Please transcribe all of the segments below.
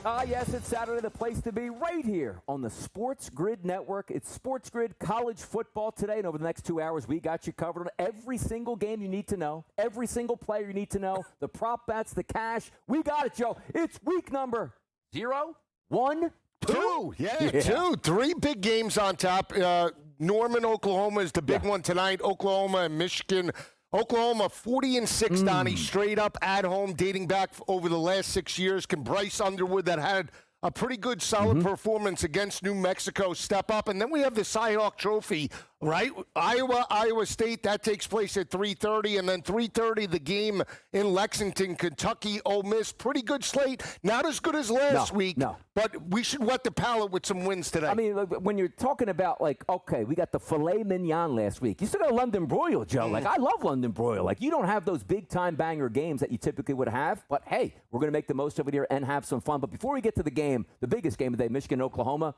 Ah, yes, it's Saturday, the place to be right here on the SportsGrid Network. It's SportsGrid College Football today, and over the next 2 hours, we got you covered on every single game you need to know, every single player you need to know, the prop bets, the cash. We got it, Joe. It's week number 0, 1, 2. Yeah, 2. 3 big games on top. Norman, Oklahoma is the big one tonight. Oklahoma and Michigan. Oklahoma 40-6, Donnie, straight up at home, dating back over the last 6 years. Can Bryce Underwood, that had a pretty good, solid performance against New Mexico, step up? And then we have the Cy-Hawk Trophy, right? Iowa State, that takes place at 3:30. And then 3:30, the game in Lexington, Kentucky, Ole Miss. Pretty good slate. Not as good as last week, but we should wet the palate with some wins today. I mean, when you're talking about, okay, we got the filet mignon last week. You still got a London broil, Joe. I love London broil. You don't have those big-time banger games that you typically would have. But, hey, we're going to make the most of it here and have some fun. But before we get to the game, the biggest game of the day, Michigan, Oklahoma,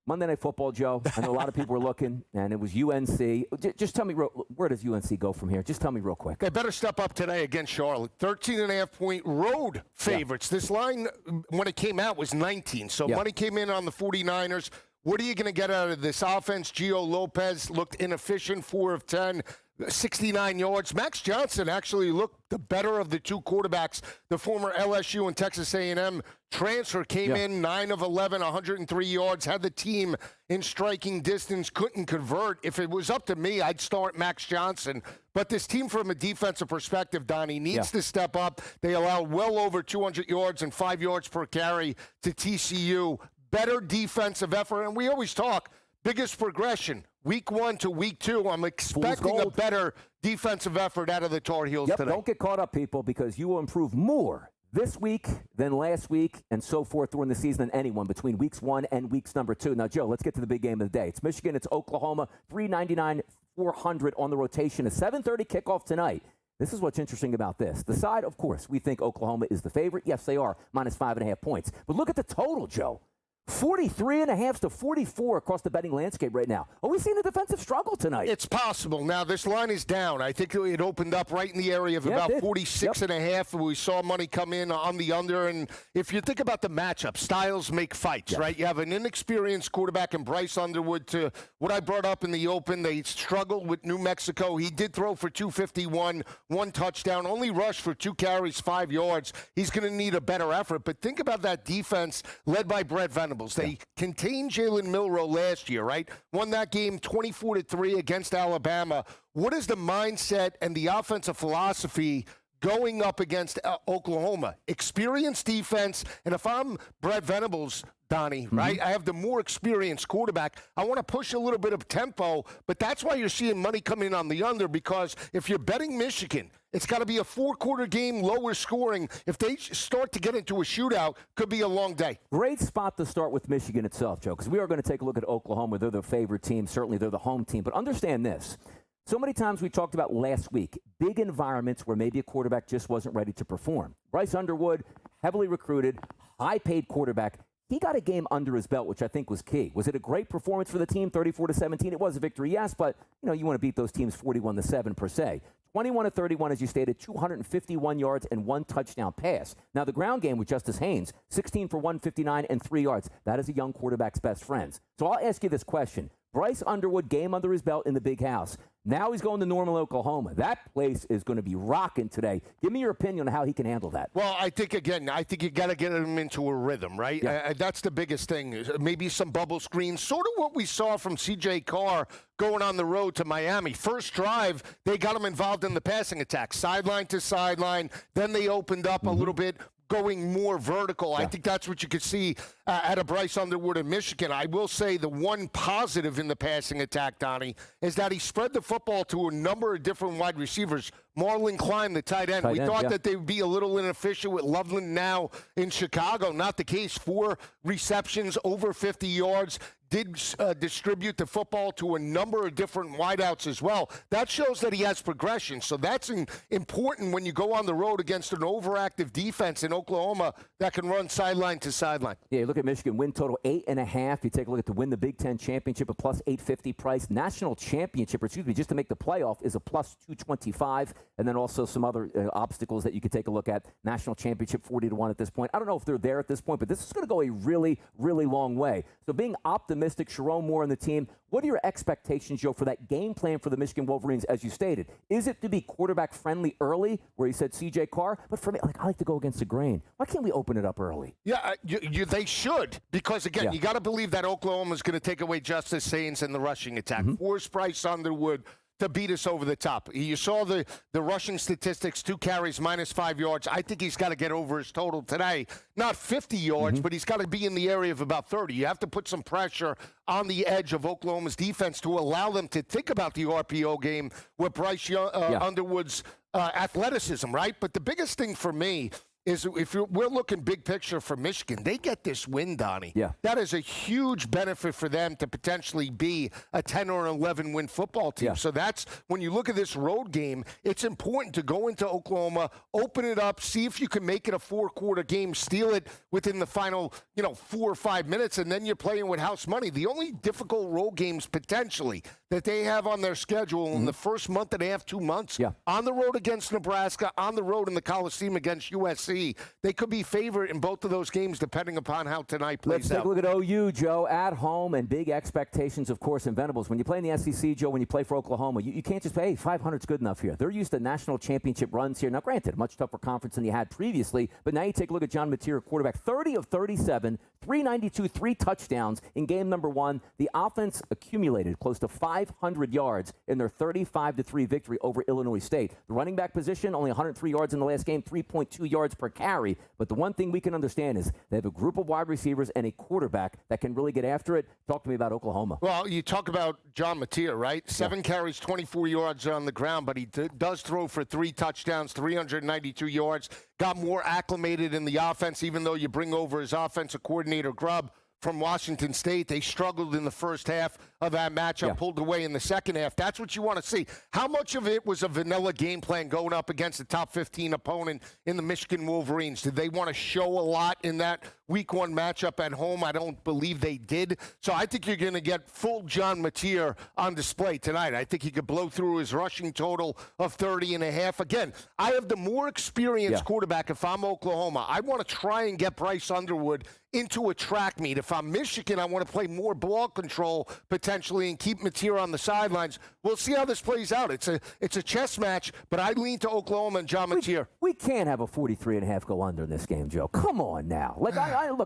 Monday Night Football, Joe. I know a lot of people were looking, and it was UNC. Just tell me, where does UNC go from here? Just tell me real quick. They better step up today against Charlotte. 13.5-point road favorites. This line, when it came out, was 19. So money came in on the 49ers. What are you going to get out of this offense? Gio Lopez looked inefficient, 4 of 10. 69 yards. Max Johnson actually looked the better of the two quarterbacks. The former LSU and Texas A&M transfer came in 9 of 11, 103 yards, had the team in striking distance, couldn't convert. If it was up to me, I'd start Max Johnson. But this team, from a defensive perspective, Donnie, needs to step up. They allowed well over 200 yards and 5 yards per carry to TCU. Better defensive effort. And we always talk, biggest progression, week 1 to week 2. I'm expecting a better defensive effort out of the Tar Heels today. Don't get caught up, people, because you will improve more this week than last week and so forth during the season than anyone between weeks 1 and weeks number 2. Now, Joe, let's get to the big game of the day. It's Michigan. It's Oklahoma. 399, 400 on the rotation. A 7:30 kickoff tonight. This is what's interesting about this. The side, of course, we think Oklahoma is the favorite. Yes, they are, minus 5.5 points. But look at the total, Joe. 43.5 to 44 across the betting landscape right now. Are we seeing a defensive struggle tonight? It's possible. Now, this line is down. I think it opened up right in the area of about 46.5. We saw money come in on the under. And if you think about the matchup, styles make fights, right? You have an inexperienced quarterback in Bryce Underwood. To what I brought up in the open, they struggled with New Mexico. He did throw for 251, 1 touchdown, only rushed for 2 carries, 5 yards. He's going to need a better effort. But think about that defense led by Brett Venables. They contained Jalen Milroe last year, right? Won that game 24-3 against Alabama. What is the mindset and the offensive philosophy going up against Oklahoma? Experienced defense, and if I'm Brett Venables, Donnie, right? I have the more experienced quarterback. I want to push a little bit of tempo, but that's why you're seeing money come in on the under, because if you're betting Michigan, it's got to be a 4-quarter game, lower scoring. If they start to get into a shootout, could be a long day. Great spot to start with Michigan itself, Joe, because we are going to take a look at Oklahoma. They're the favorite team. Certainly they're the home team. But understand this. So many times we talked about last week, big environments where maybe a quarterback just wasn't ready to perform. Bryce Underwood, heavily recruited, high-paid quarterback. He got a game under his belt, which I think was key. Was it a great performance for the team, 34-17? It was a victory, yes, but you want to beat those teams 41-7 per se. 21-31, as you stated, 251 yards and 1 touchdown pass. Now, the ground game with Justice Haynes, 16 for 159 and 3 yards. That is a young quarterback's best friends. So I'll ask you this question. Bryce Underwood, game under his belt in the big house. Now he's going to Norman, Oklahoma. That place is going to be rocking today. Give me your opinion on how he can handle that. Well, I think you got to get him into a rhythm, right? Yeah. That's the biggest thing. Maybe some bubble screens, sort of what we saw from C.J. Carr going on the road to Miami. First drive, they got him involved in the passing attack, sideline to sideline. Then they opened up a little bit, going more vertical. I think that's what you could see out of Bryce Underwood in Michigan. I will say the one positive in the passing attack, Donnie, is that he spread the football to a number of different wide receivers. Marlon Klein, the tight end. We thought that they would be a little inefficient with Loveland now in Chicago. Not the case. 4 receptions, over 50 yards. Did distribute the football to a number of different wideouts as well. That shows that he has progression. So that's important when you go on the road against an overactive defense in Oklahoma that can run sideline to sideline. Yeah, look at Michigan, win total 8.5. You take a look at the win the Big Ten championship, a plus 850 price. National championship, just to make the playoff, is a plus 225. and then also some other obstacles that you could take a look at. National championship 40-1 at this point. I don't know if they're there at this point, but this is going to go a really, really long way. So being optimistic, Sharon Moore and the team, what are your expectations, Joe, for that game plan for the Michigan Wolverines, as you stated? Is it to be quarterback friendly early, where you said C.J. Carr? But for me, I like to go against the grain. Why can't we open it up early? Yeah, they should, because, again, you got to believe that Oklahoma is going to take away Justice Haynes and the rushing attack. Force Bryce Underwood to beat us over the top. You saw the rushing statistics, 2 carries, -5 yards. I think he's got to get over his total today. Not 50 yards, but he's got to be in the area of about 30. You have to put some pressure on the edge of Oklahoma's defense to allow them to think about the RPO game with Bryce Underwood's athleticism, right? But the biggest thing for me is we're looking big picture for Michigan. They get this win, Donnie. Yeah. That is a huge benefit for them to potentially be a 10 or 11 win football team. Yeah. So that's, when you look at this road game, it's important to go into Oklahoma, open it up, see if you can make it a 4-quarter game, steal it within the final, 4 or 5 minutes, and then you're playing with house money. The only difficult road games potentially that they have on their schedule in the first month and a half, 2 months, on the road against Nebraska, on the road in the Coliseum against USC. They could be favored in both of those games depending upon how tonight plays out. Let's take a look at OU, Joe, at home, and big expectations, of course, in Venables. When you play in the SEC, Joe, when you play for Oklahoma, you can't just say, hey, 500's good enough here. They're used to national championship runs here. Now, granted, much tougher conference than you had previously, but now you take a look at John Mateer, quarterback, 30 of 37, 392, 3 touchdowns in game number 1. The offense accumulated close to 500 yards in their 35-3 victory over Illinois State. The running back position, only 103 yards in the last game, 3.2 yards per carry. But the one thing we can understand is they have a group of wide receivers and a quarterback that can really get after it. Talk to me about Oklahoma. Well, you talk about John Mateer, right? 7 carries, 24 yards on the ground, but he does throw for 3 touchdowns, 392 yards. Got more acclimated in the offense, even though you bring over his offensive coordinator, Grubb, from Washington State. They struggled in the first half of that matchup, pulled away in the second half. That's what you want to see. How much of it was a vanilla game plan going up against a top 15 opponent in the Michigan Wolverines? Did they want to show a lot in that week 1 matchup at home? I don't believe they did. So I think you're going to get full John Mateer on display tonight. I think he could blow through his rushing total of 30.5. Again, I have the more experienced quarterback if I'm Oklahoma. I want to try and get Bryce Underwood into a track meet. If I'm Michigan, I want to play more ball control potentially and keep Mateer on the sidelines. We'll see how this plays out. It's a chess match, but I lean to Oklahoma and John Mateer. We can't have a 43.5 go under in this game, Joe. Come on now.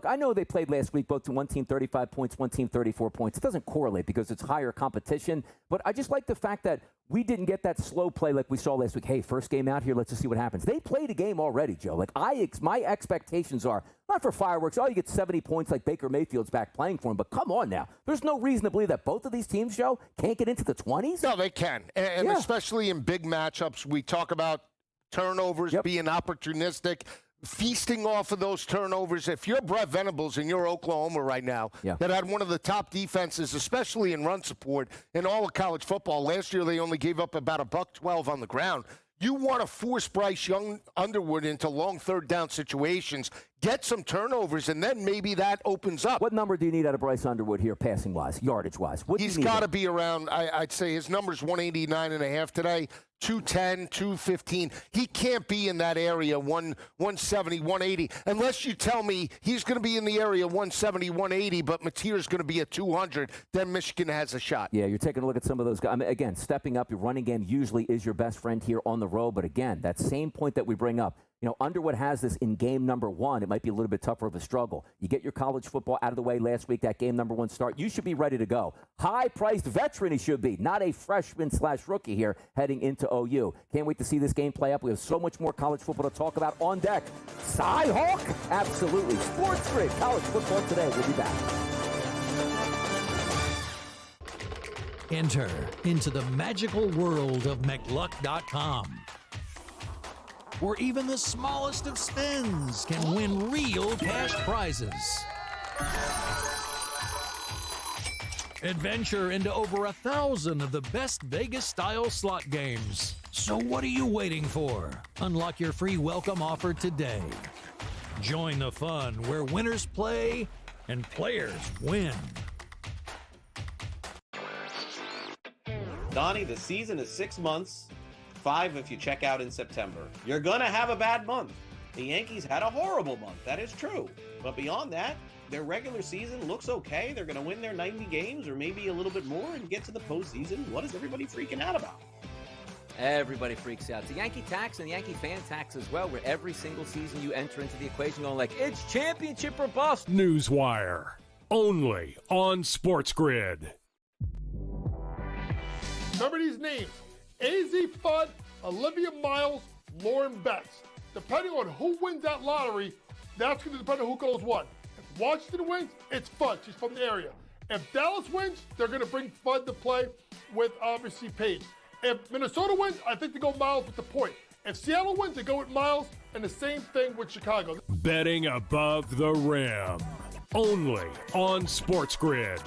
I know they played last week, both to one team 35 points, one team 34 points. It doesn't correlate because it's higher competition, but I just like the fact that we didn't get that slow play like we saw last week. Hey, first game out here, let's just see what happens. They played a game already, Joe. My expectations are not for fireworks. Oh, you get 70 points like Baker Mayfield's back playing for him, but come on now. There's no reason to believe that both of these teams, Joe, can't get into the 20s. No, they can. And especially in big matchups, we talk about turnovers being opportunistic, feasting off of those turnovers. If you're Brett Venables and you're Oklahoma right now, that had one of the top defenses, especially in run support, in all of college football. Last year, they only gave up about $112 on the ground. You want to force Bryce Underwood into long third down situations, get some turnovers, and then maybe that opens up. What number do you need out of Bryce Underwood here, passing-wise, yardage-wise? He's got to be around, I'd say his number's 189.5 today, 210, 215. He can't be in that area, 170, 180, unless you tell me he's going to be in the area 170, 180, but Mateer's going to be at 200. Then Michigan has a shot. Yeah, you're taking a look at some of those guys. I mean, again, stepping up, your running game usually is your best friend here on the road. But again, that same point that we bring up, Underwood has this in game number 1. It might be a little bit tougher of a struggle. You get your college football out of the way last week, that game number 1 start. You should be ready to go. High-priced veteran he should be, not a freshman/rookie here heading into OU. Can't wait to see this game play up. We have so much more college football to talk about on deck. Cy-Hawk? Absolutely. SportsGrid, college football today. We'll be back. Enter into the magical world of McLuck.com, where even the smallest of spins can win real cash prizes. Adventure into over 1,000 of the best Vegas-style slot games. So what are you waiting for? Unlock your free welcome offer today. Join the fun where winners play and players win. Donnie, the season is 6 months, 5 if you check out in September. You're going to have a bad month. The Yankees had a horrible month. That is true. But beyond that, their regular season looks okay. They're going to win their 90 games or maybe a little bit more and get to the postseason. What is everybody freaking out about? Everybody freaks out. It's a Yankee tax and Yankee fan tax as well, where every single season you enter into the equation going like, it's championship or bust. Newswire, only on SportsGrid. Remember these names: AZ Fudd, Olivia Miles, Lauren Betts. Depending on who wins that lottery, that's going to depend on who goes what. If Washington wins, it's Fudd. She's from the area. If Dallas wins, they're going to bring Fudd to play with, obviously, Paige. If Minnesota wins, I think they go Miles with the point. If Seattle wins, they go with Miles, and the same thing with Chicago. Betting above the rim, only on SportsGrid.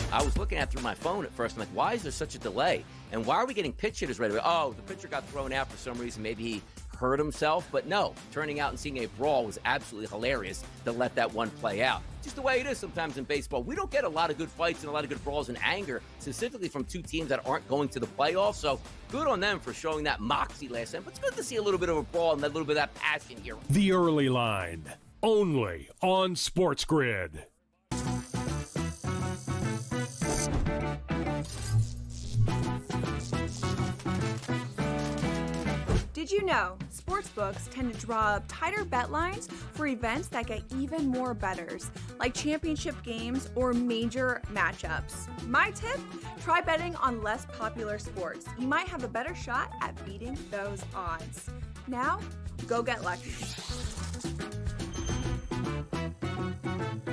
I was looking at through my phone at first. I'm like, why is there such a delay? And why are we getting pitch hitters right away? Oh, the pitcher got thrown out for some reason. Maybe he hurt himself. But no, turning out and seeing a brawl was absolutely hilarious to let that one play out. Just the way it is sometimes in baseball. We don't get a lot of good fights and a lot of good brawls and anger, specifically from two teams that aren't going to the playoffs. So good on them for showing that moxie last time. But it's good to see a little bit of a brawl and a little bit of that passion here. The Early Line, only on SportsGrid. Did you know sportsbooks tend to draw up tighter bet lines for events that get even more bettors, like championship games or major matchups? My tip, try betting on less popular sports. You might have a better shot at beating those odds. Now, go get lucky.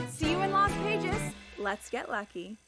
See you in Las Vegas. Let's get lucky.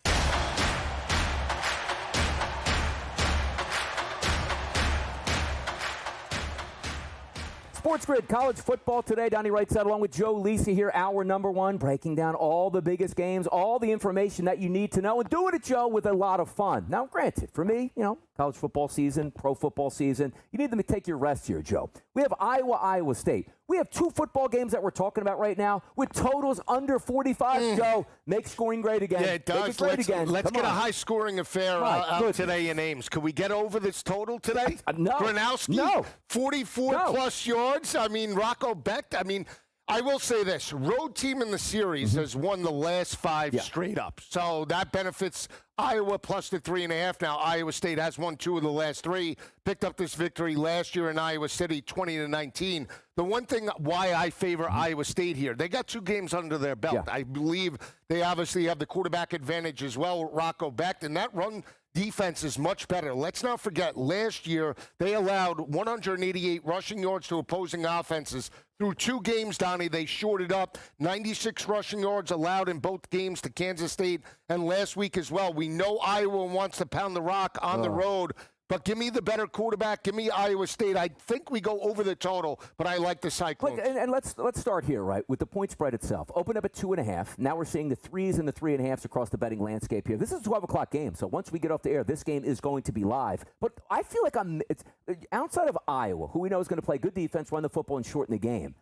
SportsGrid college football today. Donnie Rightside along with Joe Lisi here, hour number one, breaking down all the biggest games, all the information that you need to know, and doing it, Joe, with a lot of fun. Now, granted, for me, college football season, pro football season, you need to take your rest here, Joe. We have Iowa State. We have two football games that we're talking about right now with totals under 45, Joe. Make scoring great again. Yeah, it does. Make it great again. Let's get a high-scoring affair out today in Ames. Could we get over this total today? No. Gronowski, No. 44-plus yards. I mean, Rocco Becht. I mean, I will say this. Road team in the series has won the last 5 straight up. So that benefits Iowa plus the 3.5. Now, Iowa State has won 2 of the last 3. Picked up this victory last year in Iowa City, 20-19. The one thing why I favor Iowa State here, they got 2 games under their belt. Yeah. I believe they obviously have the quarterback advantage as well, Rocco Becht, and that run defense is much better. Let's not forget, last year they allowed 188 rushing yards to opposing offenses. Through 2 games, Donnie, they shorted up 96 rushing yards allowed in both games to Kansas State, and last week as well. We know Iowa wants to pound the rock on the road, but give me the better quarterback. Give me Iowa State. I think we go over the total, but I like the Cyclones. Look, and let's start here, right, with the point spread itself. Opened up at 2.5. Now we're seeing the 3s and the 3.5s across the betting landscape here. This is a 12 o'clock game, so once we get off the air, this game is going to be live. But I feel like it's outside of Iowa, who we know is going to play good defense, run the football, and shorten the game.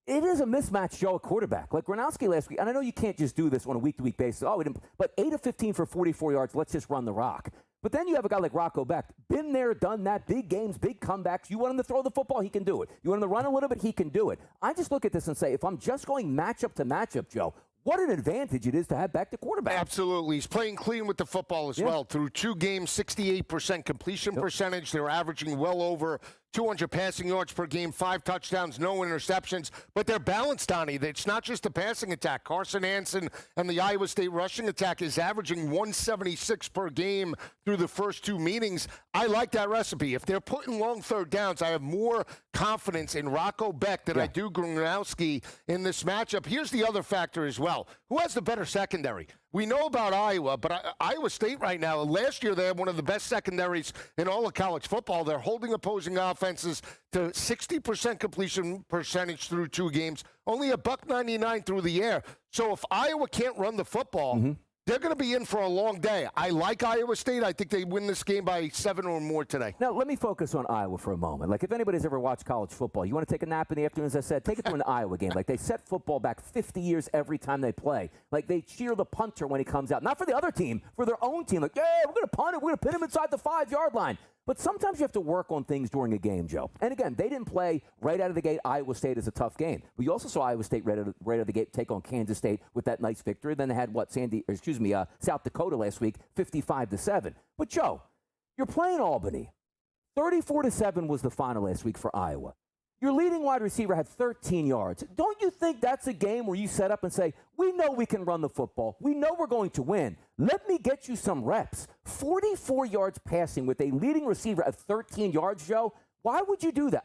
It is a mismatch, Joe, at quarterback. Like Gronowski last week, and I know you can't just do this on a week-to-week basis. Oh, we didn't, but 8 of 15 for 44 yards. Let's just run the rock. But then you have a guy like Rocco Becht. Been there, done that. Big games, big comebacks. You want him to throw the football, he can do it. You want him to run a little bit, he can do it. I just look at this and say, if I'm just going matchup to matchup, Joe, what an advantage it is to have Becht at quarterback. Absolutely. He's playing clean with the football as well. Through 2 games, 68% completion percentage. They're averaging well over 200 passing yards per game, 5 touchdowns, no interceptions. But they're balanced, Donnie. It's not just the passing attack. Carson Hansen and the Iowa State rushing attack is averaging 176 per game through the first 2 meetings. I like that recipe. If they're putting long third downs, I have more confidence in Rocco Becht than I do Gronowski in this matchup. Here's the other factor as well. Who has the better secondary? We know about Iowa, but Iowa State right now, last year they had one of the best secondaries in all of college football. They're holding opposing offenses to 60% completion percentage through 2 games, only $1.99 through the air. So if Iowa can't run the football, they're going to be in for a long day. I like Iowa State. I think they win this game by 7 or more today. Now, let me focus on Iowa for a moment. Like, if anybody's ever watched college football, you want to take a nap in the afternoon, as I said, take it to an Iowa game. Like, they set football back 50 years every time they play. Like, they cheer the punter when he comes out. Not for the other team, for their own team. Like, yeah, we're going to punt it. We're going to pin him inside the 5-yard line. But sometimes you have to work on things during a game, Joe. And again, they didn't play right out of the gate. Iowa State is a tough game. But you also saw Iowa State right out of the gate take on Kansas State with that nice victory. Then they had South Dakota last week, 55-7. But Joe, you're playing Albany. 34-7 was the final last week for Iowa. Your leading wide receiver had 13 yards. Don't you think that's a game where you set up and say, we know we can run the football. We know we're going to win. Let me get you some reps. 44 yards passing with a leading receiver at 13 yards, Joe. Why would you do that?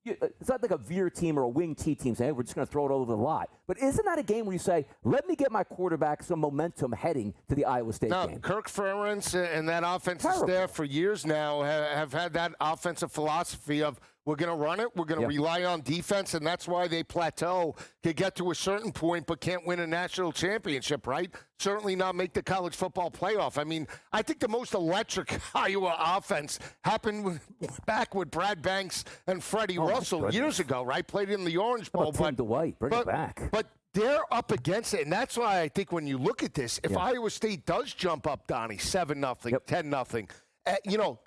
It's not like a veer team or a wing T team saying, hey, we're just going to throw it over the lot. But isn't that a game where you say, let me get my quarterback some momentum heading to the Iowa State game? Kirk Ferentz and that offensive staff for years now have had that offensive philosophy of, we're going to run it. We're going to rely on defense, and that's why they plateau. They get to a certain point but can't win a national championship, right? Certainly not make the college football playoff. I mean, I think the most electric Iowa offense happened back with Brad Banks and Freddie Russell years ago, right? Played in the Orange Bowl. Tim DeWhite, bring it back. But they're up against it, and that's why I think when you look at this, if Iowa State does jump up, Donnie, 7-0, 10-0,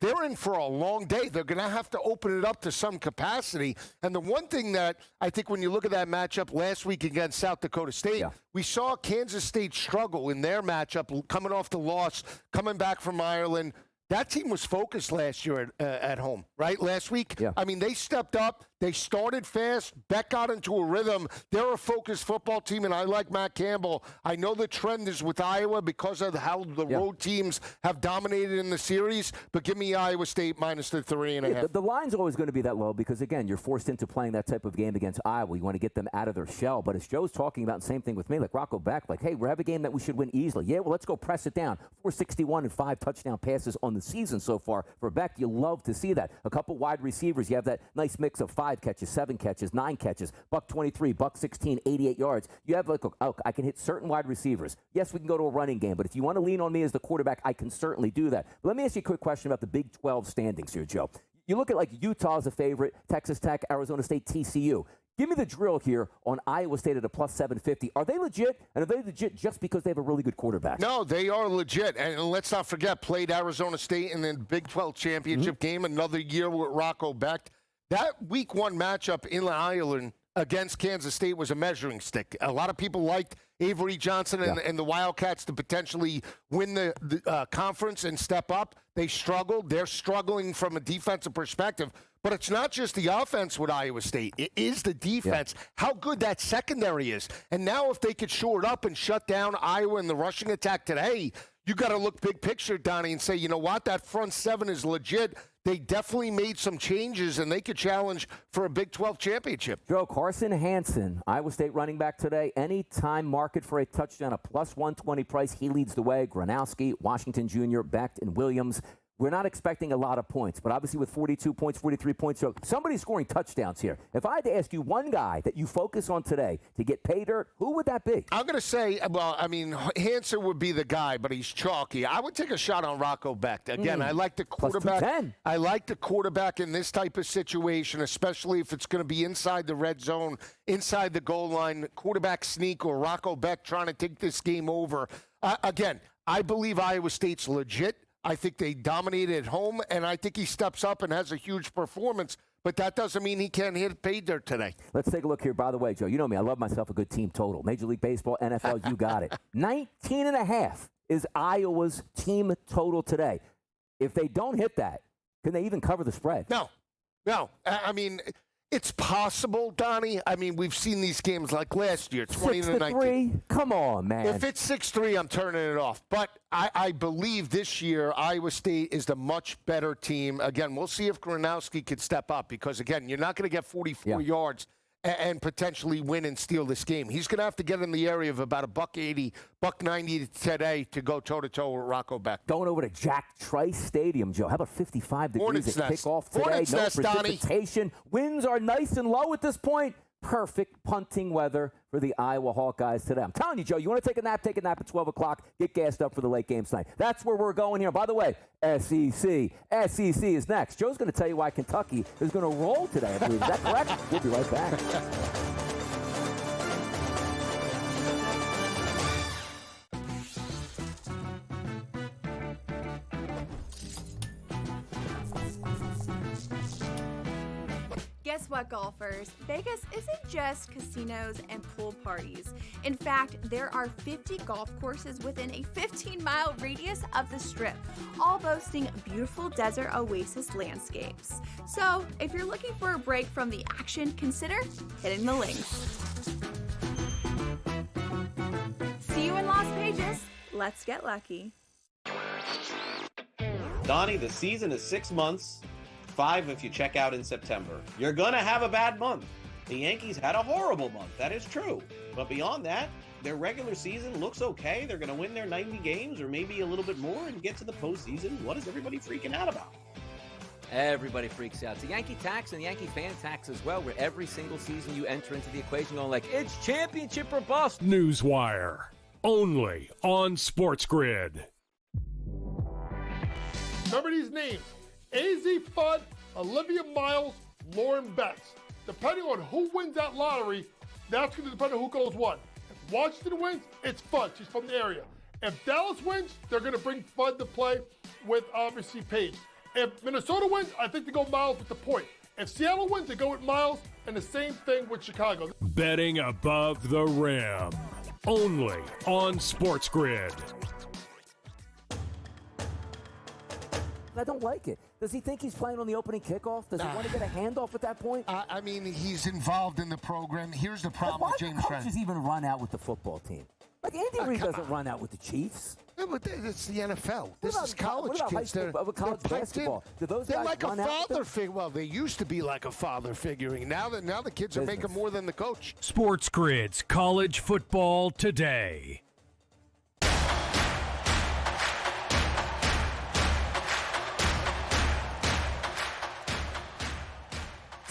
they're in for a long day. They're going to have to open it up to some capacity. And the one thing that I think when you look at that matchup last week against South Dakota State, we saw Kansas State struggle in their matchup, coming off the loss, coming back from Ireland. That team was focused last year at home, right? Last week. Yeah. I mean, they stepped up. They started fast. Beck got into a rhythm. They're a focused football team, and I like Matt Campbell. I know the trend is with Iowa because of how the road teams have dominated in the series, but give me Iowa State minus the 3.5. The line's always going to be that low because, again, you're forced into playing that type of game against Iowa. You want to get them out of their shell. But as Joe's talking about, same thing with me, like Rocco Beck, like, hey, we have a game that we should win easily. Yeah, well, let's go press it down. 461 and 5 touchdown passes on the season so far for Beck. You love to see that. A couple wide receivers. You have that nice mix of 5 catches, 7 catches, 9 catches, $123, $116, 88 yards. You have like, I can hit certain wide receivers. Yes, we can go to a running game, but if you want to lean on me as the quarterback, I can certainly do that. But let me ask you a quick question about the Big 12 standings here, Joe. You look at like Utah as a favorite, Texas Tech, Arizona State, TCU. Give me the drill here on Iowa State at a plus 750. Are they legit? And are they legit just because they have a really good quarterback? No, they are legit. And let's not forget, played Arizona State in the Big 12 championship game, another year with Rocco Becht. That week 1 matchup in Ireland against Kansas State was a measuring stick. A lot of people liked Avery Johnson and the Wildcats to potentially win the conference and step up. They struggled. They're struggling from a defensive perspective. But it's not just the offense with Iowa State. It is the defense, how good that secondary is. And now if they could shore it up and shut down Iowa in the rushing attack today, you got to look big picture, Donnie, and say, you know what, that front 7 is legit. They definitely made some changes, and they could challenge for a Big 12 championship. Joe, Carson Hansen, Iowa State running back today, anytime market for a touchdown, a plus 120 price. He leads the way. Gronowski, Washington Jr., Becht, and Williams. We're not expecting a lot of points, but obviously with 42 points, 43 points, so somebody's scoring touchdowns here. If I had to ask you one guy that you focus on today to get pay dirt, who would that be? I'm going to say, well, I mean, Hansen would be the guy, but he's chalky. I would take a shot on Rocco Becht. Again, I like the quarterback. I like the quarterback in this type of situation, especially if it's going to be inside the red zone, inside the goal line, quarterback sneak or Rocco Becht trying to take this game over. Again, I believe Iowa State's legit. I think they dominated at home, and I think he steps up and has a huge performance, but that doesn't mean he can't hit pay dirt today. Let's take a look here. By the way, Joe, you know me. I love myself a good team total. Major League Baseball, NFL, you got it. 19.5 is Iowa's team total today. If they don't hit that, can they even cover the spread? No. I mean, it's possible, Donnie. I mean, we've seen these games like last year, 20-19. Come on, man. If it's 6-3, I'm turning it off. But I believe this year Iowa State is the much better team. Again, we'll see if Gronowski could step up because, again, you're not going to get 44 yards and potentially win and steal this game. He's going to have to get in the area of about $180, $190 today to go toe-to-toe with Rocco Becht. Going over to Jack Trice Stadium, Joe. How about 55 degrees at kickoff today? Hornets no nest, precipitation. Donnie. Winds are nice and low at this point. perfect punting weather for the Iowa Hawkeyes today. I'm telling you, Joe, you want to take a nap at 12 o'clock, get gassed up for the late game tonight. That's where we're going here. By the way, SEC is next. Joe's going to tell you why Kentucky is going to roll today, I believe. Is that correct? We'll be right back. Guess what, golfers? Vegas isn't just casinos and pool parties. In fact, there are 50 golf courses within a 15-mile radius of the Strip, all boasting beautiful desert oasis landscapes. So, if you're looking for a break from the action, consider hitting the links. See you in Las Vegas. Let's get lucky. Donnie, the season is 6 months. 5 if you check out in September. You're gonna have a bad month. The Yankees had a horrible month, that is true. But beyond that, their regular season looks okay. They're gonna win their 90 games or maybe a little bit more and get to the postseason. What is everybody freaking out about? Everybody freaks out. It's a Yankee tax and Yankee fan tax as well, where every single season you enter into the equation going like, it's championship or bust. Newswire, only on SportsGrid. Remember these names: AZ Fudd, Olivia Miles, Lauren Betts. Depending on who wins that lottery, that's going to depend on who goes what. If Washington wins, it's Fudd. She's from the area. If Dallas wins, they're going to bring Fudd to play with, obviously, Paige. If Minnesota wins, I think they go Miles with the point. If Seattle wins, they go with Miles, and the same thing with Chicago. Betting above the rim, only on SportsGrid. I don't like it. Does he think he's playing on the opening kickoff? Does he want to get a handoff at that point? I mean, he's involved in the program. Here's the problem with James Why do coaches even run out with the football team? Like, Andy Reid doesn't run out with the Chiefs. Yeah, but it's the NFL. This is college what about kids. college basketball? Do those they're guys like a run out father figure. Well, they used to be like a father figuring. Now the kids are making more than the coach. SportsGrid's College Football Today.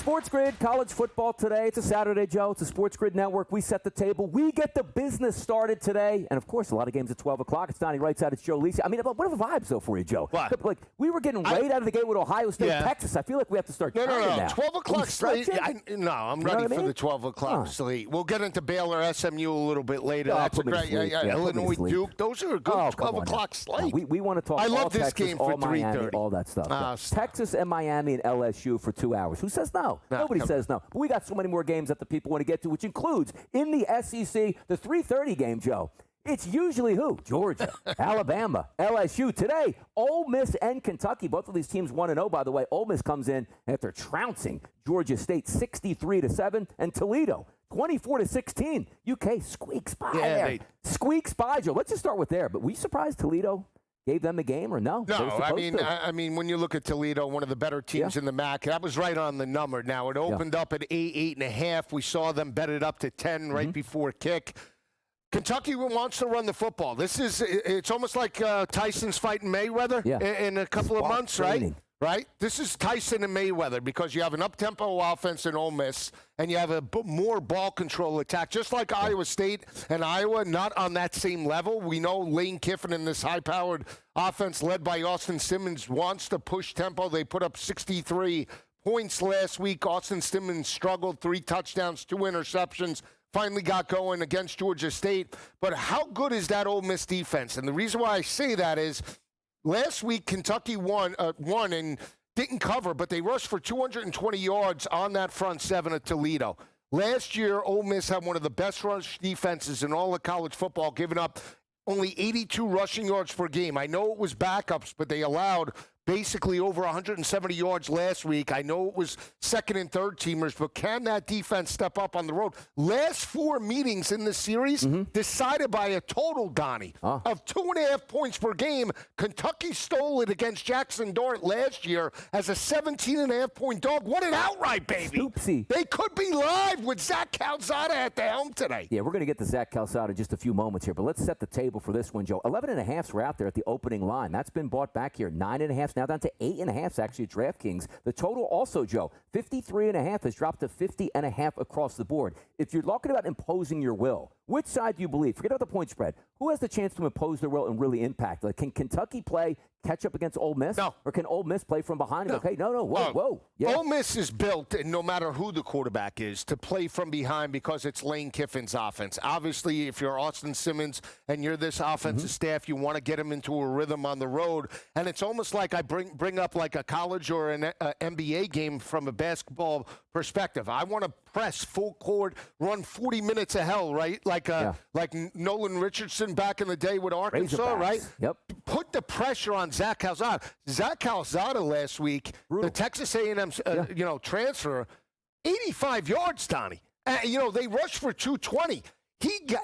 SportsGrid, college football today. It's a Saturday, Joe. It's a SportsGrid network. We set the table. We get the business started today. And, of course, a lot of games at 12 o'clock. It's Donnie Rightside. It's Joe Lisi. I mean, what are the vibes, though, for you, Joe? What? Like, we were getting right out of the gate with Ohio State, Texas. I feel like we have to start No. now. 12 o'clock slate. I'm ready for the 12 o'clock slate. We'll get into Baylor, SMU a little bit later. That's a great Illinois, Duke. Those are a good 12 o'clock slate. We want to talk I all love this Texas, game for all Miami, 3:30. all that stuff. Texas and Miami and LSU for 2 hours. Who says no? Nobody says no. But we got so many more games that the people want to get to, which includes in the SEC, the 3:30 game, Joe. It's usually who? Georgia, Alabama, LSU. Today, Ole Miss and Kentucky. Both of these teams 1-0, by the way. Ole Miss comes in after trouncing Georgia State 63-7, and Toledo 24-16. UK squeaks by there. Squeaks by, Joe. Let's just start with there. But were you surprised Toledo gave them a game or no? No, I mean, when you look at Toledo, one of the better teams in the MAC, that was right on the number. Now, it opened up at 8.5. We saw them bet it up to 10 right before kick. Kentucky wants to run the football. It's almost like Tyson's fighting Mayweather in a couple of months, right? Right? This is Tyson and Mayweather because you have an up-tempo offense in Ole Miss and you have a more ball control attack, just like Iowa State and Iowa, not on that same level. We know Lane Kiffin in this high-powered offense led by Austin Simmons wants to push tempo. They put up 63 points last week. Austin Simmons struggled, 3 touchdowns, 2 interceptions. Finally got going against Georgia State. But how good is that Ole Miss defense? And the reason why I say that is last week, Kentucky won and didn't cover, but they rushed for 220 yards on that front seven of Toledo. Last year, Ole Miss had one of the best rush defenses in all of college football, giving up only 82 rushing yards per game. I know it was backups, but they allowed basically over 170 yards last week. I know it was second and third teamers, but can that defense step up on the road? Last 4 meetings in the series decided by a total, Donnie, of 2.5 points per game. Kentucky stole it against Jackson Dart last year as a 17.5-point dog. What an outright, baby. Oopsie. They could be live with Zach Calzada at the helm today. Yeah, we're going to get to Zach Calzada in just a few moments here, but let's set the table for this one, Joe. 11.5s were out there at the opening line. That's been bought back here. 9.5 now down to 8.5 actually at DraftKings. The total also, Joe, 53.5 has dropped to 50.5 across the board. If you're talking about imposing your will, which side do you believe? Forget about the point spread. Who has the chance to impose their will and really impact? Like, can Kentucky play catch up against Ole Miss? No. Or can Ole Miss play from behind? No. Okay, whoa. Yeah. Ole Miss is built, and no matter who the quarterback is, to play from behind because it's Lane Kiffin's offense. Obviously, if you're Austin Simmons and you're this offensive staff, you want to get him into a rhythm on the road. And it's almost like I bring up like a college or an NBA game from a basketball perspective. I want to press full court, run 40 minutes of hell, right? Like Nolan Richardson back in the day with Arkansas, right? Yep. Put the pressure on Zach Calzada. Zach Calzada last week, the Texas A&M transfer, 85 yards, Donnie. They rushed for 220.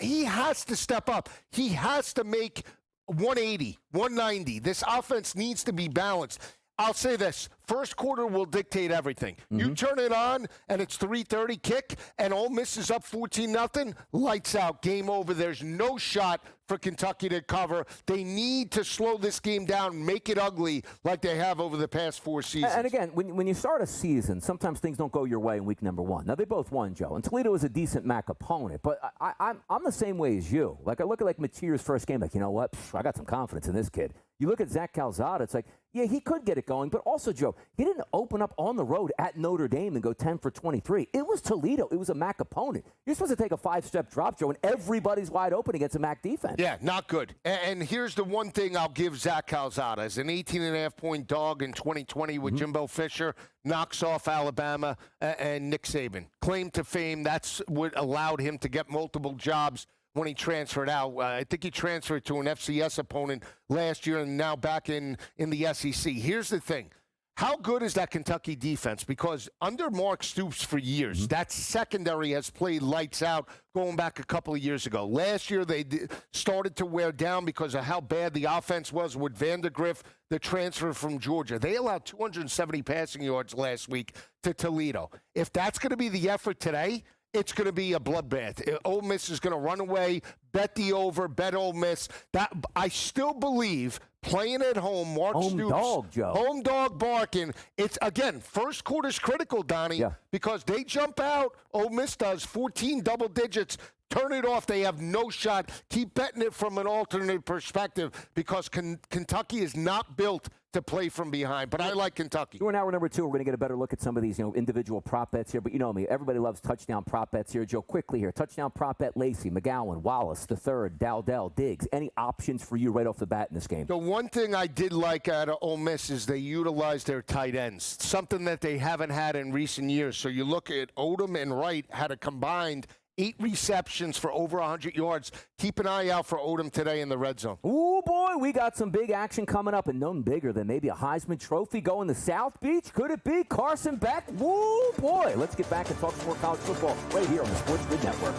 He has to step up. He has to make 180, 190. This offense needs to be balanced. I'll say this. First quarter will dictate everything. You turn it on, and it's 3:30 kick, and Ole Miss is up 14-0, lights out, game over. There's no shot for Kentucky to cover. They need to slow this game down, make it ugly like they have over the past 4 seasons. And again, when you start a season, sometimes things don't go your way in week number 1. Now, they both won, Joe, and Toledo is a decent MAC opponent, but I'm the same way as you. Like, I look at, Mateer's first game, you know what? I got some confidence in this kid. You look at Zach Calzada, it's like, yeah, he could get it going, but also, Joe, he didn't open up on the road at Notre Dame and go 10 for 23. It was Toledo. It was a MAC opponent. You're supposed to take a 5-step drop, Joe, and everybody's wide open against a MAC defense. Yeah, not good. And here's the one thing I'll give Zach Calzada. As an 18.5-point dog in 2020 with Jimbo Fisher, knocks off Alabama and Nick Saban. Claim to fame, that's what allowed him to get multiple jobs when he transferred out. I think he transferred to an FCS opponent last year and now back in the SEC. Here's the thing. How good is that Kentucky defense? Because under Mark Stoops for years, that secondary has played lights out going back a couple of years ago. Last year, they started to wear down because of how bad the offense was with Vandergriff, the transfer from Georgia. They allowed 270 passing yards last week to Toledo. If that's going to be the effort today, it's going to be a bloodbath. Ole Miss is going to run away, bet the over, bet Ole Miss. That I still believe playing at home, Mark Stoops, dog, Joe. Home dog barking. It's, again, first quarter's critical, Donnie, because they jump out. Ole Miss does 14 double digits. Turn it off. They have no shot. Keep betting it from an alternate perspective because Kentucky is not built to play from behind. But I like Kentucky. We're in hour number 2. We're going to get a better look at some of these individual prop bets here. But you know me. Everybody loves touchdown prop bets here. Joe, quickly here. Touchdown prop bet, Lisi, McGowan, Wallace, the third, Dowdell, Diggs. Any options for you right off the bat in this game? The one thing I did like out of Ole Miss is they utilized their tight ends, something that they haven't had in recent years. So you look at Odom and Wright had a combined 8 receptions for over 100 yards. Keep an eye out for Odom today in the red zone. Ooh, boy, we got some big action coming up, and none bigger than maybe a Heisman Trophy going to South Beach. Could it be Carson Beck? Woo, boy. Let's get back and talk some more college football right here on the SportsGrid Network.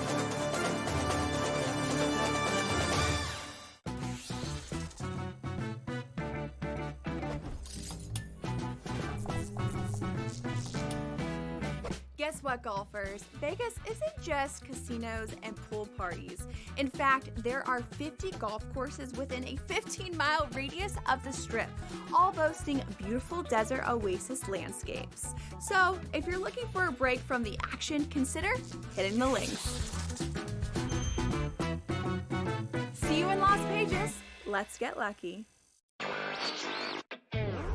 Guess what, golfers? Vegas isn't just casinos and pool parties. In fact, there are 50 golf courses within a 15-mile radius of the Strip, all boasting beautiful desert oasis landscapes. So, if you're looking for a break from the action, consider hitting the links. See you in Las Vegas. Let's get lucky.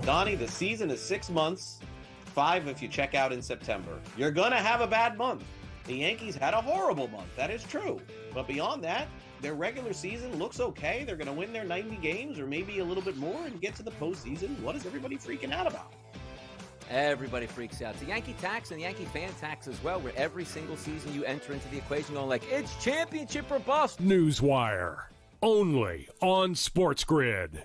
Donnie, the season is 6 months. 5 if you check out in September. You're going to have a bad month. The Yankees had a horrible month. That is true. But beyond that, their regular season looks okay. They're going to win their 90 games or maybe a little bit more and get to the postseason. What is everybody freaking out about? Everybody freaks out. It's the Yankee tax and the Yankee fan tax as well, where every single season you enter into the equation going like, it's championship or bust. Newswire. Only on SportsGrid.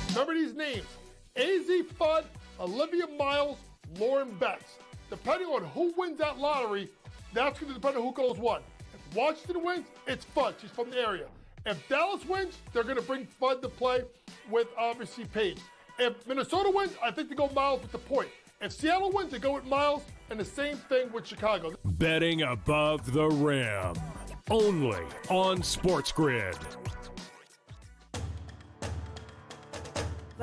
Remember these names. AZ Fudd, Olivia Miles, Lauren Betts. Depending on who wins that lottery, that's going to depend on who goes one. If Washington wins, it's Fudd. She's from the area. If Dallas wins, they're going to bring Fudd to play with, obviously, Paige. If Minnesota wins, I think they go Miles with the point. If Seattle wins, they go with Miles, and the same thing with Chicago. Betting above the rim. Only on SportsGrid.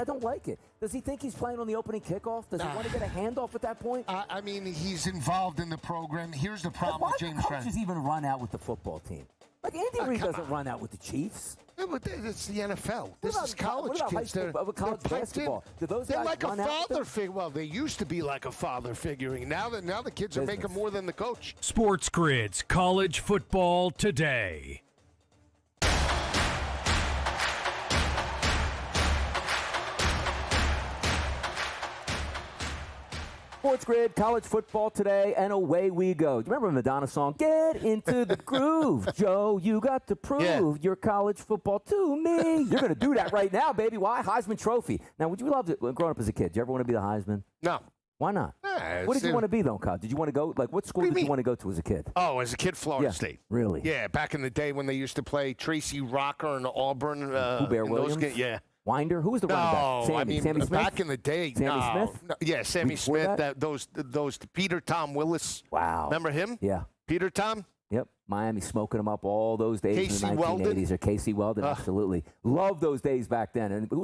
I don't like it. Does he think he's playing on the opening kickoff? Does he want to get a handoff at that point? I mean, he's involved in the program. Here's the problem with James Franklin. Why do coaches even run out with the football team? Like, Andy Reid doesn't run out with the Chiefs. Yeah, but it's the NFL. This is college what about kids. college basketball? Do those they're guys like a run out father figure. Well, they used to be like a father figure. Now the kids are making more than the coach. SportsGrid's College Football Today. SportsGrid, college football today, and away we go. Do you remember the Madonna song? Get into the groove, Joe. You got to prove your college football to me. You're going to do that right now, baby. Why? Heisman Trophy. Now, would you love it growing up as a kid? Did you ever want to be the Heisman? No. Why not? What did you want to be, though, Kyle? Did you want to go? Like, what school did you want to go to as a kid? Oh, as a kid, Florida State. Really? Yeah, back in the day when they used to play Tracy Rocker and Auburn. Hubert Williams? Yeah. Winder? Who was the running back? Sammy Smith? Back in the day. Sammy Smith? No, yeah, Sammy Smith. Those Peter Tom Willis. Wow. Remember him? Yeah. Peter Tom? Yep. Miami smoking them up all those days Casey in the 1980s. Weldon? Or Casey Weldon, absolutely. Love those days back then. And who